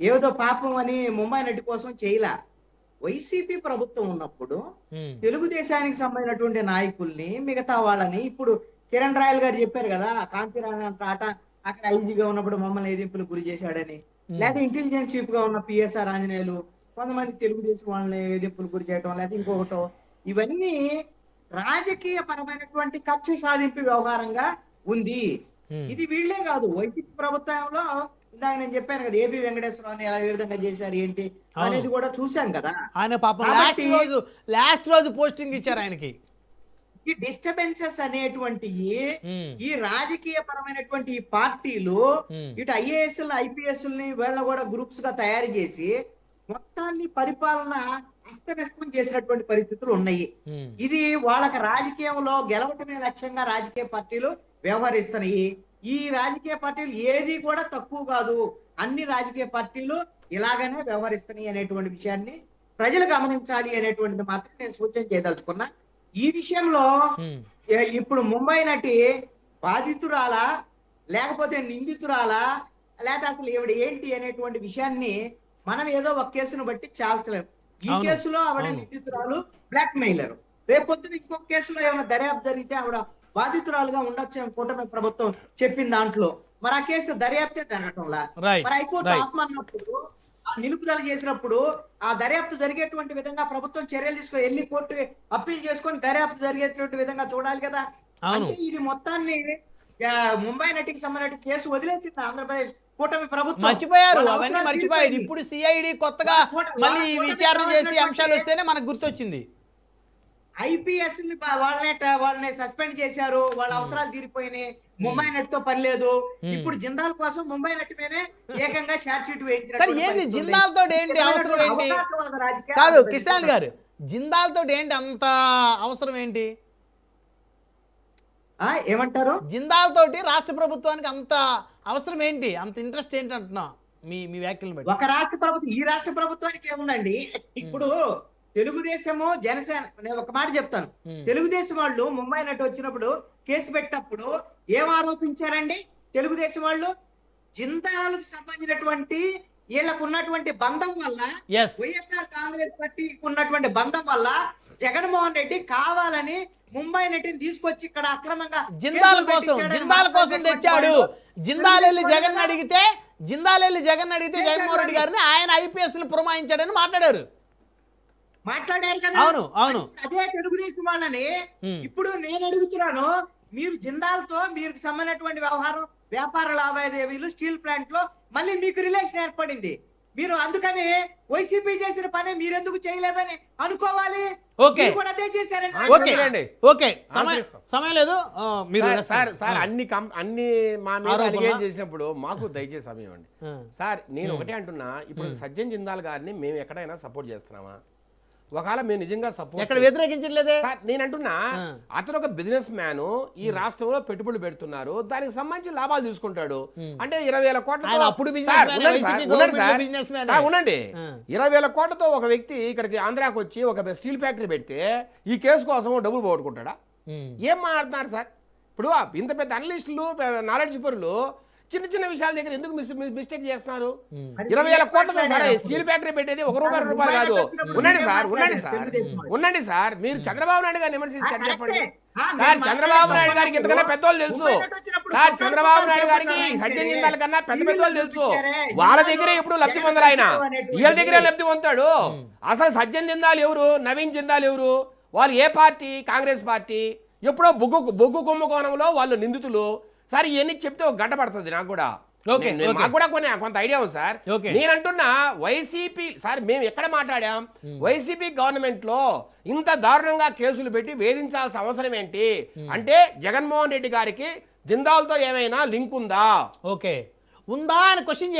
ఏదో పాపం అని ముంబై నటి కోసం చేయలా. వైసీపీ ప్రభుత్వం ఉన్నప్పుడు తెలుగుదేశానికి సంబంధించినటువంటి నాయకుల్ని, మిగతా వాళ్ళని, ఇప్పుడు కిరణ్ రాయల్ గారు చెప్పారు కదా, కాంతిరాణ టాటా అక్కడ ఐజీగా ఉన్నప్పుడు మమ్మల్ని వేధింపులకు గురి చేశాడని, లేదా ఇంటెలిజెన్స్ చీఫ్ గా ఉన్న పిఎస్ఆర్ ఆంజనేయులు కొంతమంది తెలుగుదేశం వాళ్ళని వేధింపులకు గురి చేయడం, లేదా ఇంకొకటో, ఇవన్నీ రాజకీయ పరమైనటువంటి కక్ష సాధింపు వ్యవహారంగా ఉంది. ఇది వీళ్లే కాదు, వైసీపీ ప్రభుత్వంలో ఇందాక నేను చెప్పాను కదా, ఏబి వెంకటేశ్వరరావుని ఎలా ఏ విధంగా చేశారు ఏంటి అనేది కూడా చూసాం కదా. ఆయన పాపం లాస్ట్ రోజు పోస్టింగ్ ఇచ్చారు ఆయనకి. ఈ డిస్టర్బెన్సెస్ అనేటువంటి ఈ రాజకీయ పరమైనటువంటి ఈ పార్టీలు ఇటు ఐఏఎస్ ఐపీఎస్ని వీళ్ళ కూడా గ్రూప్స్ గా తయారు చేసి మొత్తాన్ని పరిపాలన అస్తవ్యస్తం చేసినటువంటి పరిస్థితులు ఉన్నాయి. ఇది వాళ్ళకి రాజకీయంలో గెలవటమే లక్ష్యంగా రాజకీయ పార్టీలు వ్యవహరిస్తున్నాయి. ఈ రాజకీయ పార్టీలు ఏది కూడా తక్కువ కాదు, అన్ని రాజకీయ పార్టీలు ఇలాగనే వ్యవహరిస్తున్నాయి అనేటువంటి విషయాన్ని ప్రజలు గమనించాలి అనేటువంటిది మాత్రం నేను సూచన చేయదలుచుకున్నా. ఈ విషయంలో ఇప్పుడు ముంబై నటి బాధితురాలా లేకపోతే నిందితురాలా లేకపోతే అసలు ఈవిడ ఏంటి అనేటువంటి విషయాన్ని మనం ఏదో ఒక కేసును బట్టి చాల్చలేము. ఈ కేసులో ఆవిడ నిందితురాలు, బ్లాక్ మెయిలర్, రేపొద్దున ఇంకొక కేసులో ఏమైనా దర్యాప్తు జరిగితే ఆవిడ బాధితురాలుగా ఉండొచ్చు కూటమి ప్రభుత్వం చెప్పిన దాంట్లో. మరి ఆ కేసు దర్యాప్తే జరగటంలా, మరి హైకోర్టు ఆపమన్నప్పుడు నిలుపుదల చేసినప్పుడు ఆ దర్యాప్తు జరిగేటువంటి విధంగా ప్రభుత్వం చర్యలు తీసుకొని వెళ్ళి కోర్టు అప్పీల్ చేసుకొని దర్యాప్తు జరిగేటువంటి విధంగా చూడాలి కదా. అంటే ఇది మొత్తాన్ని ముంబై నటికి సంబంధించిన కేసు వదిలేసింది ఆంధ్రప్రదేశ్ కూటమి ప్రభుత్వం. మర్చిపోయారు, అవన్నీ మర్చిపోయారు. ఇప్పుడు సిఐడి కొత్తగా మళ్ళీ విచారణ చేసి అంశాలు వస్తేనే మనకు గుర్తొచ్చింది. ఐపీఎస్ వాళ్ళని సస్పెండ్ చేశారు, వాళ్ళ అవసరాలు తీరిపోయినాయి, ముంబై నటితో పని లేదు. ఇప్పుడు జిందాల్ కోసం ముంబై నటి మీదే ఏకంగా షార్ట్ షీట్ వేయించారు. జిందాల్ తోటి ఏంటి అవసరం ఏంటి? కాదు కిషన్ గారు, జిందాల్ తోటి ఏంటి అంత అవసరం ఏంటి ఏమంటారు? జిందాల్ తోటి రాష్ట్ర ప్రభుత్వానికి అంత అవసరం ఏంటి, అంత ఇంట్రెస్ట్ ఏంటి అంటున్నా మీ వ్యాఖ్యలు బట్టి. ఒక రాష్ట్ర ప్రభుత్వం, ఈ రాష్ట్ర ప్రభుత్వానికి ఏముందండి, ఇప్పుడు తెలుగుదేశము జనసేన, నేను ఒక మాట చెప్తాను, తెలుగుదేశం వాళ్ళు ముంబై నటి వచ్చినప్పుడు కేసు పెట్టినప్పుడు ఏం ఆరోపించారండి తెలుగుదేశం వాళ్ళు? జిందాల్కు సంబంధించినటువంటి వీళ్ళకు ఉన్నటువంటి బంధం వల్ల, వైఎస్ఆర్ కాంగ్రెస్ పార్టీకి ఉన్నటువంటి బంధం వల్ల జగన్మోహన్ రెడ్డి కావాలని ముంబై నటిని తీసుకొచ్చి ఇక్కడ అక్రమంగా జిందాల్ కోసం తెచ్చాడు. జిందాల్ వెళ్ళి జగన్ అడిగితే జగన్మోహన్ రెడ్డి గారిని ఆయన ఐపీఎస్ పురమాయించాడని మాట్లాడారు కదా. అవును అవును, అదే తెలుగుదేశం వాళ్ళని ఇప్పుడు నేను అడుగుతున్నాను, మీరు జిందాల్తో మీరు సంబంధించినటువంటి వ్యవహారం, వ్యాపార లావాదేవీలు, స్టీల్ ప్లాంట్ లో మళ్ళీ మీకు రిలేషన్ ఏర్పడింది, మీరు అందుకని వైసీపీ చేసిన పని మీరెందుకు చేయలేదని అనుకోవాలి. కూడా అదే చేశారండి. సమయం లేదు సార్, అన్ని మా మీద చేసినప్పుడు మాకు దయచేసి సమయం అండి సార్. నేను ఒకటే అంటున్నా, ఇప్పుడు సజ్జన్ జిందాల్ గారిని మేము ఎక్కడైనా సపోర్ట్ చేస్తున్నామా? ఒకవేళ మేము నిజంగా సపోర్ట్ ఎక్కడ వ్యతిరేకించట్లేదే నేను అంటున్నా, అతను ఒక బిజినెస్ మ్యాన్, ఈ రాష్ట్రంలో పెట్టుబడులు పెడుతున్నారు, దానికి సంబంధించి లాభాలు తీసుకుంటాడు. అంటే 20,000 కోట్లతో ఉండండి, 20,000 కోట్లతో ఒక వ్యక్తి ఇక్కడికి ఆంధ్రాకి వచ్చి ఒక స్టీల్ ఫ్యాక్టరీ పెడితే ఈ కేసు కోసం డబ్బులు పోగొట్టుకుంటాడా? ఏం మాట్లాడుతున్నారు సార్? ఇప్పుడు ఇంత పెద్ద అనలిస్టులు, నాలెడ్జ్ పరులు చిన్న చిన్న విషయాల దగ్గర ఎందుకు మిస్టేక్ చేస్తున్నారు? 20,000 కోట్లతో సార్ స్టీల్ ఫ్యాక్టరీ పెట్టేది ₹1 కాదు. ఉండండి సార్, మీరు చంద్రబాబు నాయుడు గారిని విమర్శిస్తారు చెప్పండి సార్. చంద్రబాబు నాయుడు గారికి ఇంతకన్నా పెద్దోళ్ళు తెలుసు సార్. చంద్రబాబు నాయుడు గారికి సజ్జన్ జిందాల్ కన్నా పెద్దోళ్ళు తెలుసు. వాళ్ళ దగ్గరే ఇప్పుడు లబ్ధి పొందరు, ఆయన వీళ్ళ దగ్గరే లబ్ధి పొందుతాడు. అసలు సజ్జన్ జిందాల్ ఎవరు, నవీన్ జిందాల్ ఎవరు, వాళ్ళు ఏ పార్టీ? కాంగ్రెస్ పార్టీ. ఎప్పుడో బొగ్గు కుంభకోణంలో వాళ్ళు నిందితులు సార్. ఇవన్నీ చెప్తే ఒక గంట పడుతుంది నాకు కూడా. Okay, okay. మాకు కూడా కొంత ఐడియా ఉంది సార్. ఓకే. నేనంటున్నా వైసీపీ సార్, మేము ఎక్కడ మాట్లాడాం? వైసీపీ గవర్నమెంట్ లో ఇంత దారుణంగా కేసులు పెట్టి వేధించాల్సిన అవసరం ఏంటి అంటే జగన్మోహన్ రెడ్డి గారికి జిందాల్తో ఏమైనా లింక్ ఉందా? ఓకే, ఉందా అని క్వశ్చన్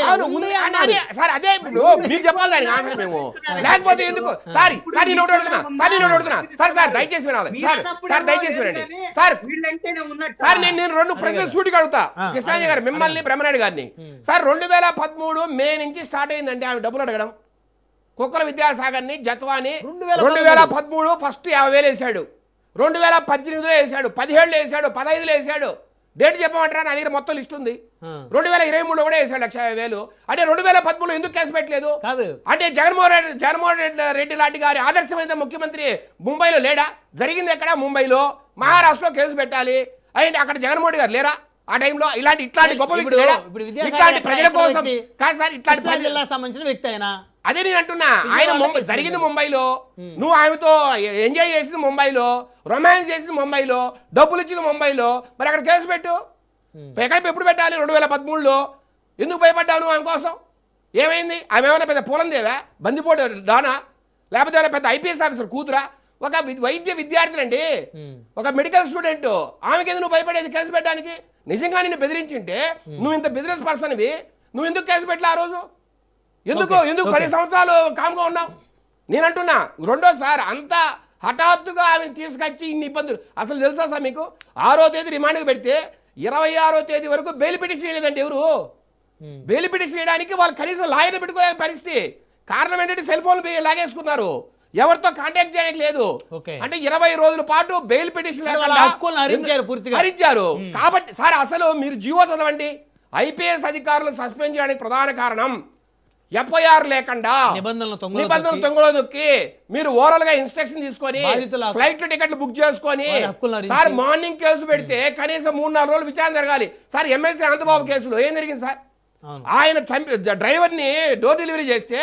సార్ అదే ఇప్పుడు మీరు చెప్పాలి దానికి ఆన్సర్ మేము, లేకపోతే ఎందుకు సార్? సార్ నేను ఒకటి అడుగుతున్నా, సార్ నేను ఒకటి అడుగుతున్నా, సార్ సార్ దయచేసి వినాలి సార్, సార్ దయచేసి వినండి సార్. వీళ్ళంటేనే ఉన్నట్టు సార్ నేను 2 ప్రశ్నలు సూటిగా అడుగుతా కృష్ణాజీ గారు, మిమ్మల్ని బ్రహ్మనాయుడు గారిని. సార్ 2013 మే నుంచి స్టార్ట్ అయిందండి ఆమె డబ్బులు అడగడం. కుక్కల విద్యాసాగర్ని జత్వాని 2013 ఫస్ట్ 50,000 వేసాడు, 2018లో వేసాడు, 17లో వేసాడు, 15లో వేసాడు. డేట్ చెప్పమంటారా? నా దగ్గర మొత్తం లిస్ట్ ఉంది. 2023లో కూడా వేసాడు 1,50,000. అంటే 2013లో ఎందుకు కేసు పెట్టలేదు? అంటే జగన్మోహన్ రెడ్డి లాంటి గారి ఆదర్శమైన ముఖ్యమంత్రి ముంబైలో లేడా? జరిగింది ఎక్కడ? ముంబైలో. మహారాష్ట్రలో కేసు పెట్టాలి అంటే అక్కడ జగన్మోహన్ గారు లేరా ఆ టైంలో? ఇట్లాంటి గొప్ప వ్యక్తి లేడా? ఇట్లాంటి ప్రజల కోసం కాదు సార్, ఇట్లాంటి జిల్లా సంబంధించిన వ్యక్తి ఆయన. అదే నేను అంటున్నా, ఆయన జరిగింది ముంబైలో, నువ్వు ఆమెతో ఎంజాయ్ చేసింది ముంబైలో, రొమాన్స్ చేసింది ముంబైలో, డబ్బులు ఇచ్చింది ముంబైలో, మరి అక్కడ కేసు పెట్టు. ఎప్పుడు పెట్టాలి? 2013లో. ఎందుకు భయపడ్డావు నువ్వు ఆమె కోసం? ఏమైంది? ఆమె ఏమైనా పెద్ద పూలందేవా, బందిపోటు డానా, లేకపోతే పెద్ద ఐపీఎస్ ఆఫీసర్ కూతురా? ఒక వైద్య విద్యార్థినండి, ఒక మెడికల్ స్టూడెంట్, ఆమెకి ఎందుకు నువ్వు భయపడేది కేసు పెట్టడానికి? నిజంగా నిన్ను బెదిరించింటే నువ్వు ఇంత బిజినెస్ పర్సన్వి, నువ్వు ఎందుకు కేసు పెట్టలే ఆ రోజు? ఎందుకు 10 సంవత్సరాలు కామ్గా ఉన్నావు? నేను అంటున్నా రెండోసారి అంత హఠాత్తుగా ఆమె తీసుకొచ్చి ఇన్ని ఇబ్బందులు. అసలు తెలుసా సార్ మీకు, 6వ తేదీ రిమాండ్కి పెడితే 26వ తేదీ వరకు బెయిల్ పిటిషన్ వేయలేదండి ఎవరు. బెయిల్ పిటిషన్ వేయడానికి వాళ్ళు కనీసం లాయర్ని పెట్టుకోలే పరిస్థితి. కారణం ఏంటంటే సెల్ ఫోన్లు లాగేసుకున్నారు, ఎవరితో కాంటాక్ట్ చేయడానికి లేదు. అంటే 20 రోజుల పాటు బెయిల్ పిటిషన్ హరించారు. కాబట్టి సార్ అసలు మీరు జీవో చదవండి. ఐపీఎస్ అధికారులను సస్పెండ్ చేయడానికి ప్రధాన కారణం ఎఫ్ఐఆర్ లేకుండా నిబంధనలు తొంగలో నొక్కి మీరు ఓవరాల్ గా ఇన్స్ట్రక్షన్ తీసుకొని ఫ్లైట్ టికెట్లు బుక్ చేసుకొని సార్ మార్నింగ్ కేసు పెడితే కనీసం 3-4 రోజులు విచారణ జరగాలి. సార్ ఎమ్మెల్సీ అనంతబాబు కేసులో ఏం జరిగింది సార్? ఆయన డ్రైవర్ ని డోర్ డెలివరీ చేస్తే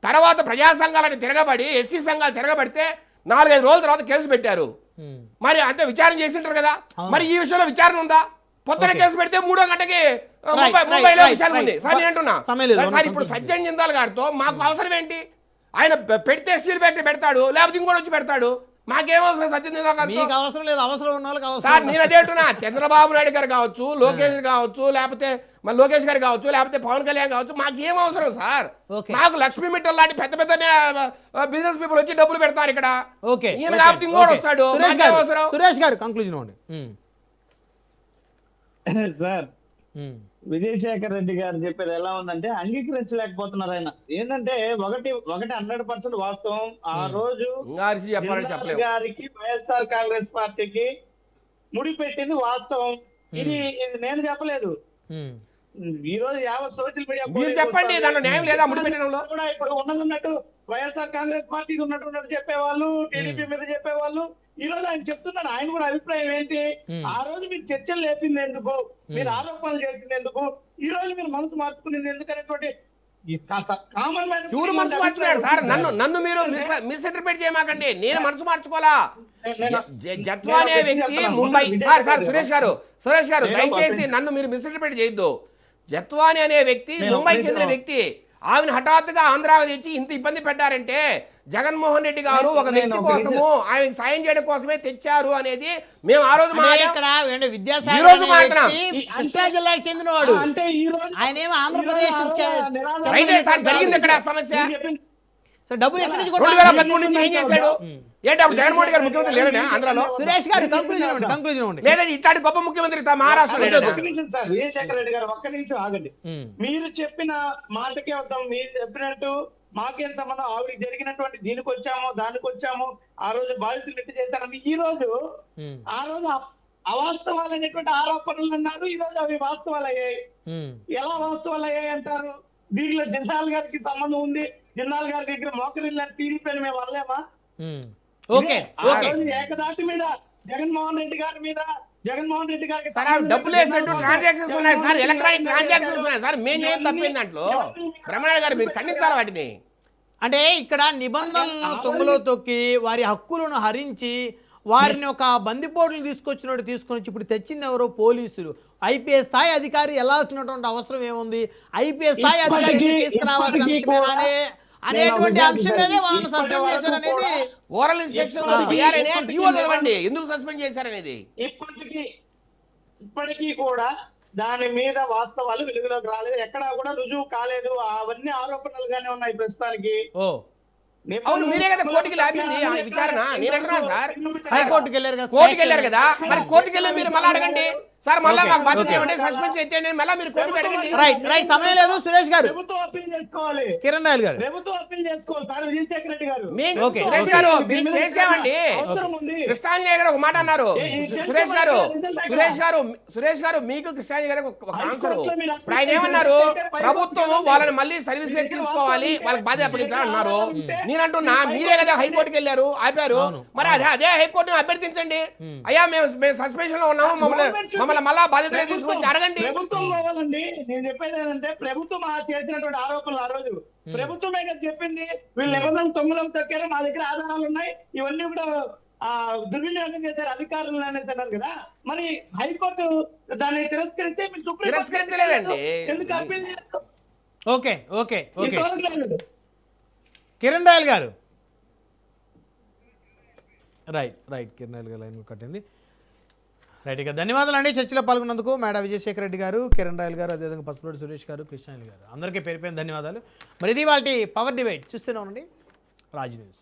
తర్వాత ప్రజా సంఘాలని తిరగబడి ఎస్సీ సంఘాలు తిరగబడితే 4-5 రోజుల తర్వాత కేసు పెట్టారు. మరి అంతే విచారణ చేసి ఉంటారు కదా, మరి ఈ విషయంలో విచారణ ఉందా? పొద్దున కేసు పెడితే 3వ గంటకి ముంబైలో విషయాలు ఉంది. సార్ నేను అంటున్నా సార్, ఇప్పుడు సజ్జన్ జిందాల్ గారితో మాకు అవసరం ఏంటి? ఆయన పెడితే స్టీల్ ఫ్యాక్టరీ పెడతాడు, లేకపోతే ఇంకోటి వచ్చి పెడతాడు. మాకేం అవసరం సజ్జన్ జిందాల్ గారు? అవసరం లేదు, అవసరం ఉన్న వాళ్ళకి అవసరం. సార్ నేను అదే అంటున్నా, చంద్రబాబు నాయుడు గారు కావచ్చు, లోకేష్ కావచ్చు, లేకపోతే మన లోకేష్ గారు కావచ్చు, లేకపోతే పవన్ కళ్యాణ్ కావచ్చు, మాకేం అవసరం సార్? మాకు లక్ష్మీ మిట్టల్ లాంటి పెద్ద పెద్ద బిజినెస్ పీపుల్ వచ్చి డబ్బులు పెడతారు ఇక్కడ. ఈయన కాకపోతే ఇంకోటి వస్తాడు. సురేష్ గారు కంక్లూజన్ ఇవ్వండి. సార్ విజయశేఖర్ రెడ్డి గారు చెప్పేది ఎలా ఉందంటే అంగీకరించలేకపోతున్నారు ఆయన. ఏంటంటే ఒకటి 100% వాస్తవం. ఆ రోజు గారికి వైఎస్ఆర్ కాంగ్రెస్ పార్టీకి ముడిపెట్టింది వాస్తవం. ఇది నేను చెప్పలేదు. ఈ రోజు యావత్ సోషల్ మీడియా మీరు చెప్పండి, దాంట్లో న్యాయం లేదా ముడిపెట్టడంలో? కూడా ఇప్పుడు ఉన్నట్టు వైఎస్ఆర్ కాంగ్రెస్ పార్టీ ఉన్నట్టు చెప్పేవాళ్ళు, టీడీపీ మీద చెప్పేవాళ్ళు. ఈ రోజు ఆయన చెప్తున్నాను, ఆయన కూడా అభిప్రాయం ఏంటి? ఆ రోజు మీరు చర్చలు లేపింది ఎందుకు, మీరు ఆరోపణలు చేసింది ఎందుకు, ఈ రోజు మీరు మనసు మార్చుకునేది ఎందుకనేటువంటి కామన్ మ్యాన్. ఎవరు మనసు మార్చుకున్నాడు సార్? నన్ను మీరు మిస్ఇంటర్ప్రిట్ చేయమాకండి. నేను మనసు మార్చుకోవాలా? జత్వా అనే వ్యక్తి ముంబై సార్ సురేష్ గారు దయచేసి నన్ను మీరు మిస్ఇంటర్ప్రిట్ చేయొద్దు. జత్వాని అనే వ్యక్తి ముంబై చెందిన వ్యక్తి. ఆమెను హఠాత్తుగా ఆంధ్రాకు తెచ్చి ఇంత ఇబ్బంది పెట్టారంటే జగన్మోహన్ రెడ్డి గారు ఒక వ్యక్తి కోసము ఆయనకు సాయం చేయడం కోసమే తెచ్చారు అనేది మేము ఆ రోజు జిల్లాకు చెందినవాడు. ఆయన ఏమో ఆంధ్రప్రదేశ్ జరిగింది ఇక్కడ సమస్య. డబ్బులు ఎక్కడి నుంచి 2013 నుంచి ఏం చేశాడు? ఏంటి అప్పుడు జగన్మోహన్ గారు ముఖ్యమంత్రి లేరనే ఆంధ్రాలో? సురేష్ గారు కంక్లూజన్ లేదండి, ఇట్లాంటి గొప్ప ముఖ్యమంత్రి మహారాష్ట్రలో. విజయశేఖర్ రెడ్డి గారు ఒక్క నిమిషం ఆగండి. మీరు చెప్పిన మాటకే వద్దాం. మీరు చెప్పినట్టు మాకేం సంబంధం? ఆవిడకి జరిగినటువంటి దీనికి వచ్చాము, దానికి వచ్చాము, ఆ రోజు బాధితులు ఎట్టి చేశారని. ఆ రోజు అవాస్తవాలు అనేటువంటి ఆరోపణలు అన్నారు. ఈ రోజు అవి వాస్తవాలు అయ్యాయి. ఎలా వాస్తవాలు అయ్యాయి అంటారు? దీంట్లో జిందాల్ గారికి సంబంధం ఉంది. జిందాల్ గారి దగ్గర మోకరిల్లని టీడీపీ అని మేము అనలేమా? ఏకదాటి మీద జగన్మోహన్ రెడ్డి గారికి డబ్బులు వేసినట్టు ట్రాన్సాక్షన్స్ ఉన్నాయి సార్, ఎలక్ట్రానిక్ ట్రాన్సాక్షన్స్ ఉన్నాయి సార్. మేము ఏం తప్పింది దాంట్లో? బ్రహ్మనాయుడు గారు మీరు ఖండించాలి వాటిని. అంటే ఇక్కడ నిబంధనలను తొంగలో తొక్కి వారి హక్కులను హరించి వారిని ఒక బందిపోటులు తీసుకొచ్చినట్టు తీసుకొని వచ్చి ఇప్పుడు తెచ్చింది ఎవరో పోలీసులు. ఐపీఎస్ స్థాయి అధికారి వెళ్ళాల్సినటువంటి అవసరం ఏముంది? ఐపీఎస్ స్థాయి అధికారిని తీసుకురావాల్సిన అంశమేనా అనేటువంటి అంశం మీదే వాళ్ళని సస్పెండ్ చేశారనేది ఓరల్ ఇన్స్ట్రక్షన్ చదవండి ఎందుకు సస్పెండ్ చేశారనేది. ఇప్పటికీ కూడా దాని మీద వాస్తవాలు వెలుగులోకి రాలేదు, ఎక్కడా కూడా రుజువు కాలేదు. అవన్నీ ఆరోపణలుగానే ఉన్నాయి ప్రస్తుతానికి. అవును, మీరే కదా కోర్టుకి లాపింది ఆ విచారణ. నేనంటున్నా సార్, హైకోర్టుకి వెళ్ళారు కదా, కోర్టుకి వెళ్ళారు కదా, మరి కోర్టుకి వెళ్ళి మీరు మళ్ళీ అడగండి సార్, మళ్ళీ మాకు బాధ్యత ఏమంటే సస్పెన్షన్ ఎత్తే మళ్ళీ మీరు కోర్టుకి అడగండి. రైట్ సమయం లేదు. సురేష్ గారు, ప్రభుత్వం అప్పీల్ చేసుకోవాలి, కిరణ్ రాయల్ గారు ప్రభుత్వం అప్పీల్ చేసుకోవాలి సార్. విజయశేఖర రెడ్డి గారు, సురేష్ గారు మీరు చేసామండి. కృష్ణాంజలి గారు ఒక మాట అన్నారు. సురేష్ గారు మీకు కృష్ణాంజలి గారు ఒక ఆన్సర్. ఇప్పుడు ఆయన ఏమన్నారు? ప్రభుత్వం వాళ్ళని మళ్ళీ సర్వీస్ లో తీసుకోవాలి, వాళ్ళకి బాధ్యత అప్పగించాలి అన్నారు. నేనంటున్నా మీరే కదా హైకోర్టుకి వెళ్ళారు, ఆపారు. మరి అదే హైకోర్టును అభ్యర్థించండి, అయ్యా మేము సస్పెన్షన్ లో ఉన్నాము, మమ్మల్ని మళ్ళా బాధ్యత తీసుకొచ్చి అడగండి. ప్రభుత్వం కావాలండి. నేను చెప్పేది ఏంటంటే ప్రభుత్వం చేసినటువంటి ఆరోపణలు ఆ రోజు ప్రభుత్వమే కదా చెప్పింది. వీళ్ళు నిబంధనలు తొమ్మిదిలో తొక్కారు, మా దగ్గర ఆధారాలు ఉన్నాయి, ఇవన్నీ కూడా దుర్వినియోగం చేశారు అధికారులు అనేది అన్నారు కదా. మరి హైకోర్టు దాన్ని తిరస్కరిస్తే మీరు సుప్రీం తిరస్కరించలేదండి, ఎందుకు అప్పీల్ చేస్తారు? ఓకే ఓకే ఓకే ఇంతవరకు లేదు. కిరణ్ రాయల్ గారు, రైట్ కిరణ్ రాయల్ గారు లైన్ కట్టింది. రైట్, ఇక ధన్యవాదాలు అండి చర్చలో పాల్గొన్నందుకు. మేడా విజయశేఖర రెడ్డి గారు, కిరణ్ రాయల్ గారు, అదేవిధంగా పసుపులేటి సురేష్ గారు, కృష్ణాయల్ గారు, అందరికీ పేరు ధన్యవాదాలు. మరి ఇది వాటి పవర్ డిబేట్ చూస్తూనే ఉండండి రాజ్ న్యూస్.